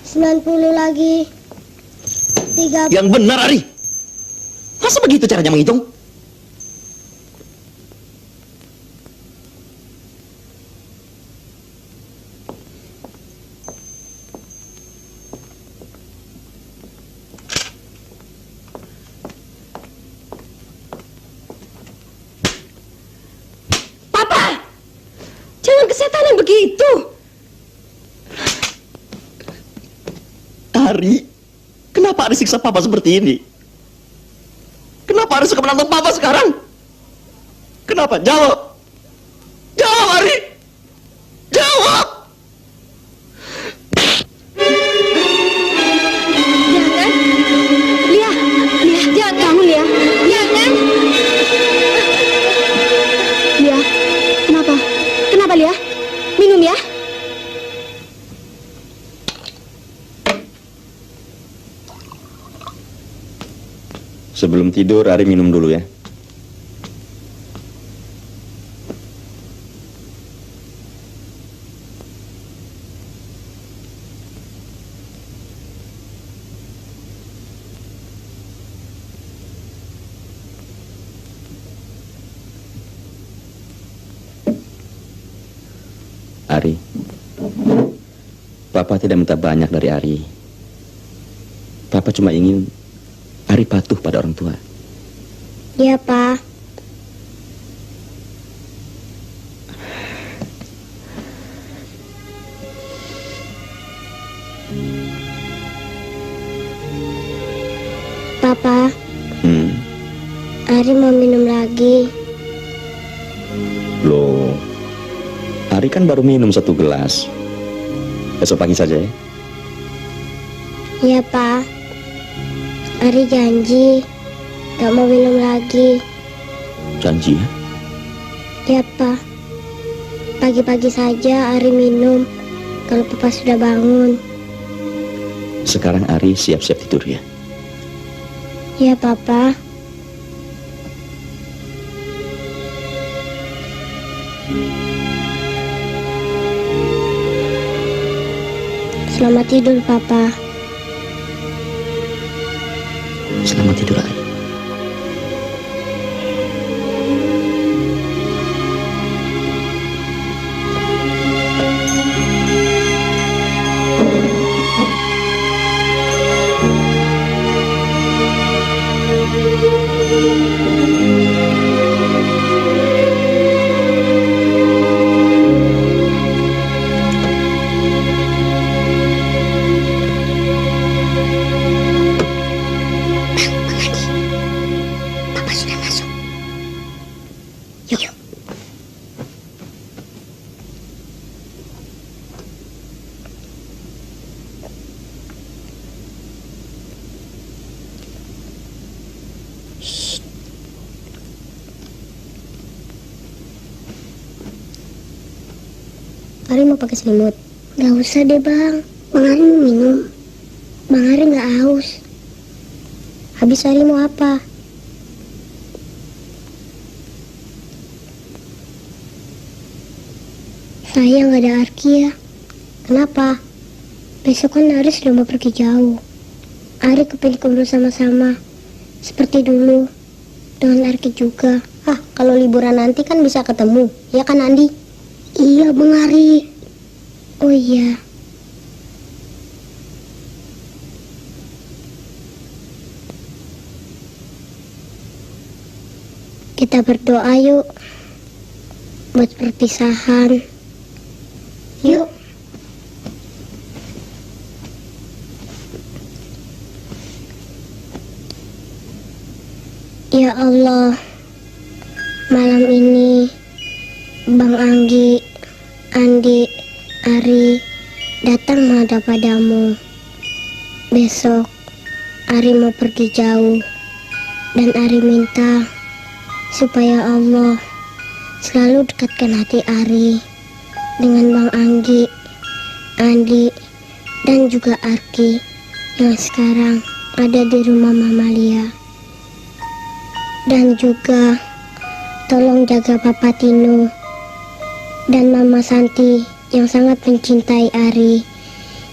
Speaker 2: 90 lagi. 30.
Speaker 4: Yang benar, Ari. Masa begitu caranya menghitung?
Speaker 3: Jangan kesetanan begitu.
Speaker 4: Ari, kenapa Ari siksa Papa seperti ini? Kenapa Ari suka menantang Papa sekarang? Kenapa? Jawab! Jawab, Ari! Jawab!
Speaker 1: Jangan. Lia, jangan kamu, Lia. Jangan. Lia, kenapa? Kenapa, Lia? Minum ya.
Speaker 4: Sebelum tidur, Ari minum dulu ya. Ari, Papa tidak minta banyak dari Ari. Papa cuma ingin Ari patuh pada orang tua.
Speaker 2: Iya, Pak. Papa, Ari mau minum lagi.
Speaker 4: Loh, Ari kan baru minum 1 gelas. Besok pagi saja ya.
Speaker 2: Iya, Pak. Ari janji gak mau minum lagi.
Speaker 4: Janji ya?
Speaker 2: Ya, Pak. Pagi-pagi saja Ari minum kalau Papa sudah bangun.
Speaker 4: Sekarang Ari siap-siap tidur ya.
Speaker 2: Ya, Papa. Selamat tidur, Papa.
Speaker 4: Selamat tidur, Ari.
Speaker 2: Ari mau pakai selimut? Gak usah deh, Bang. Bang Ari mau minum. Bang Ari gak haus. Habis Ari mau apa? Saya gak ada Arki ya. Kenapa? Besok kan Ari sudah mau pergi jauh. Ari kepingin kumpul sama-sama seperti dulu dengan Arki juga. Ah, kalau liburan nanti kan bisa ketemu, ya kan Andi? Iya, Bang Ari. Oh iya. Kita berdoa yuk buat perpisahan. Yuk. Ya Allah, malam ini Bang Anggi, Andi, Ari datang menghadap padamu. Besok Ari mau pergi jauh dan Ari minta supaya Allah selalu dekatkan hati Ari dengan Bang Anggi, Andi, dan juga Arki yang sekarang ada di rumah Mama Lia. Dan juga tolong jaga Papa Tino dan Mama Santi yang sangat mencintai Ari.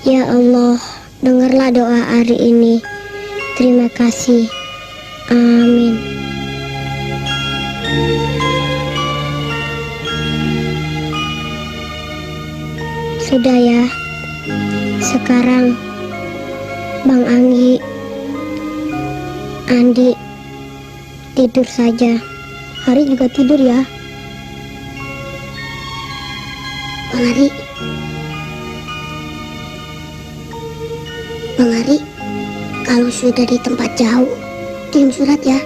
Speaker 2: Ya Allah, dengarlah doa Ari ini. Terima kasih. Amin. Sudah ya. Sekarang Bang Anggi, Andi tidur saja. Hari juga tidur ya. Bang Ari. Bang Ari, kalau sudah di tempat jauh, kirim surat ya.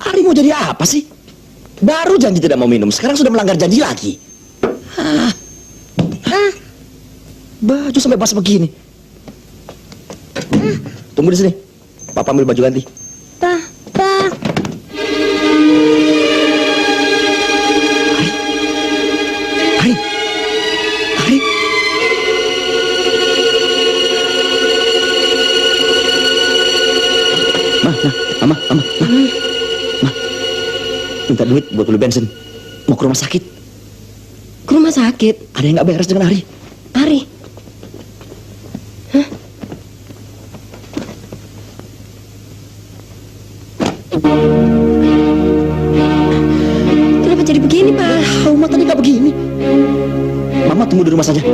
Speaker 10: Ari mau jadi apa sih? Baru janji tidak mau minum, sekarang sudah melanggar janji lagi. Baju sampai basah begini. Tunggu di sini. Papa ambil baju ganti.
Speaker 2: Pa.
Speaker 10: Ari. Mama. Minta duit buat beli bensin. Mau ke rumah sakit.
Speaker 3: Ke rumah sakit?
Speaker 10: Ada yang nggak beres dengan Ari.
Speaker 3: Ari? Hah? Kenapa jadi begini, Pak?
Speaker 10: Rumah tadi nggak begini. Mama tunggu di rumah saja.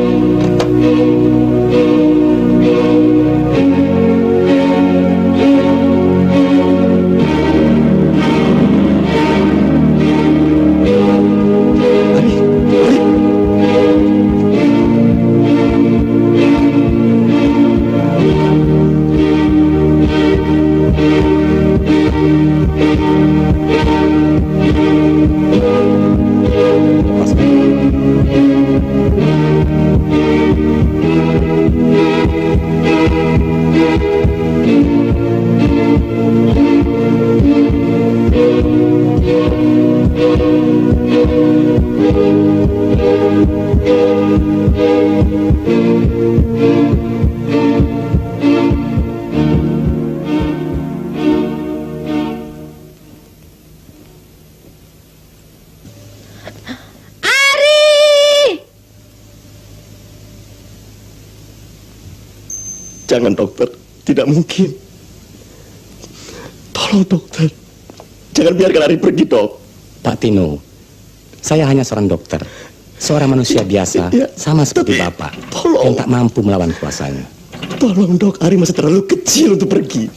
Speaker 10: Jangan dokter, tidak mungkin. Tolong dokter, jangan biarkan Ari pergi dok.
Speaker 12: Pak Tino, saya hanya seorang dokter, seorang manusia biasa, sama seperti Bapak, yang tak mampu melawan kuasanya.
Speaker 10: Tolong dok, Ari masih terlalu kecil untuk pergi.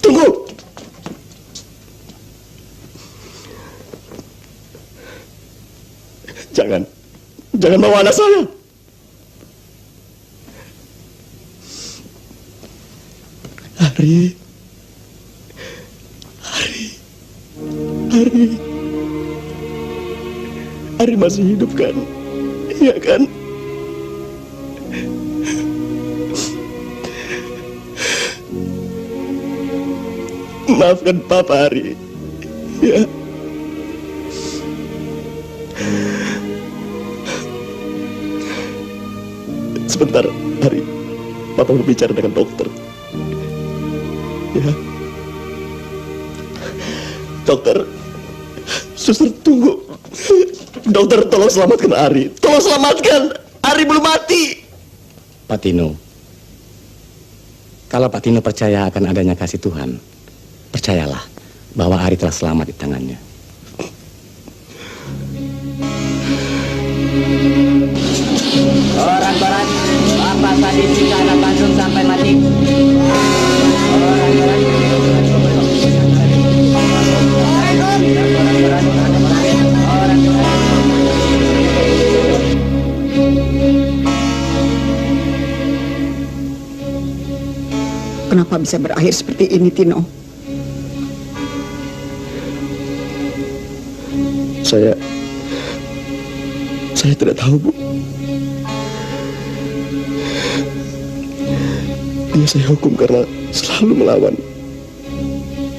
Speaker 10: Tunggu. Jangan Jangan bawa anak saya. Ari. Ari masih hidup kan? Iya kan? Maafkan Papa, Ari. Ya. Sebentar, Ari. Papa mau bicara dengan dokter. Ya. Dokter, suster tunggu. Dokter, tolong selamatkan Ari. Tolong selamatkan. Ari belum mati.
Speaker 8: Pak Tino, kalau Pak Tino percaya akan adanya kasih Tuhan, percayalah bahwa Ari telah selamat di tangannya.
Speaker 17: Orang barat, Bapak tadi siksa anak kandung sampai mati. Orang barat.
Speaker 7: Kenapa bisa berakhir seperti ini, Tino?
Speaker 10: Saya tidak tahu, Bu. Dia saya hukum karena selalu melawan,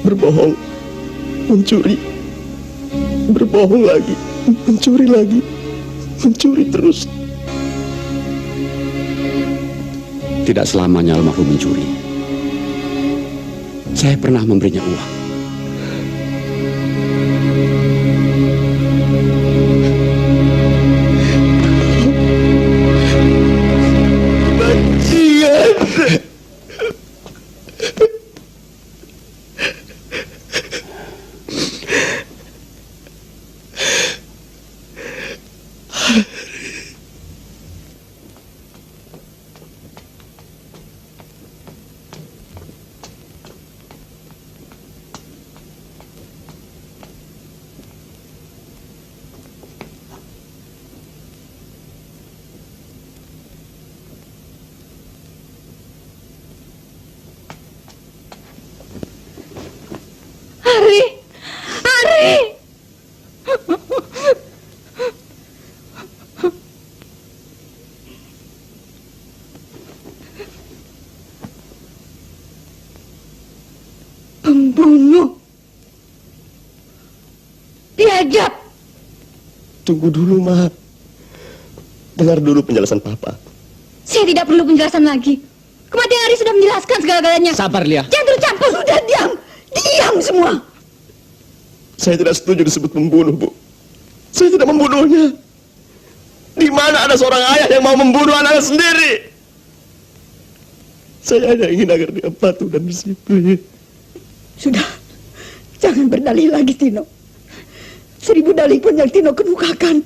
Speaker 10: berbohong, mencuri, berbohong lagi, mencuri terus.
Speaker 15: Tidak selamanya almarhum mencuri. Saya pernah memberinya uang.
Speaker 1: Pembunuh. Biadab.
Speaker 10: Tunggu dulu, Ma. Dengar dulu penjelasan Papa.
Speaker 1: Saya tidak perlu penjelasan lagi. Kematian Ari sudah menjelaskan segala-galanya.
Speaker 5: Sabar, Lia.
Speaker 1: Jangan tercampur. Sudah diam. Diam semua.
Speaker 10: Saya tidak setuju disebut pembunuh, Bu. Saya tidak membunuhnya. Di mana ada seorang ayah yang mau membunuh anaknya sendiri? Saya hanya ingin agar dia patuh dan disiplin.
Speaker 7: Sudah, jangan berdalih lagi, Tino. 1000 dalih pun yang Tino kemukakan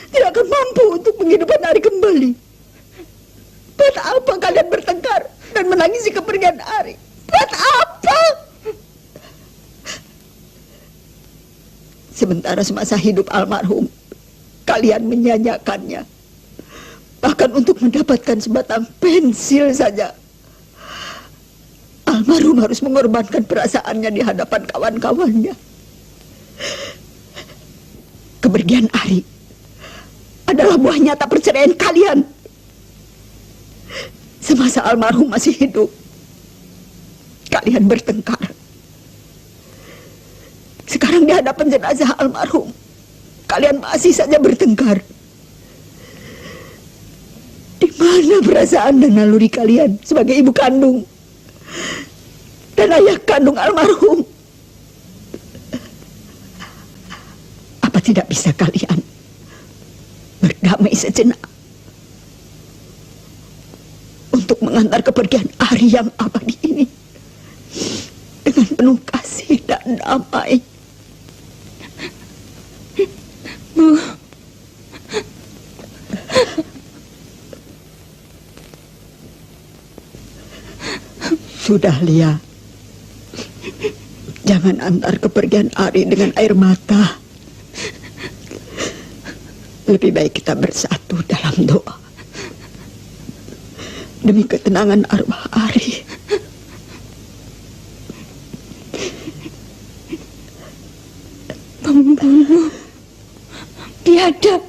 Speaker 7: tidak akan mampu untuk menghidupkan Ari kembali. Buat apa kalian bertengkar dan menangisi kepergian Ari? Buat apa? Sementara semasa hidup almarhum, kalian menyanyikannya. Bahkan untuk mendapatkan sebatang pensil saja, almarhum harus mengorbankan perasaannya di hadapan kawan-kawannya. Kepergian Ari adalah buah nyata perceraian kalian. Semasa almarhum masih hidup, kalian bertengkar. Sekarang di hadapan jenazah almarhum, kalian masih saja bertengkar. Di mana perasaan dan naluri kalian sebagai ibu kandung dan ayah kandung almarhum? Apa tidak bisa kalian berdamai sejenak untuk mengantar kepergian Ari yang abadi ini dengan penuh kasih dan damai?
Speaker 1: Bu.
Speaker 7: Sudah, Lia. Jangan antar kepergian Ari dengan air mata. Lebih baik kita bersatu dalam doa demi ketenangan arwah Ari.
Speaker 1: Pembunuh biadab.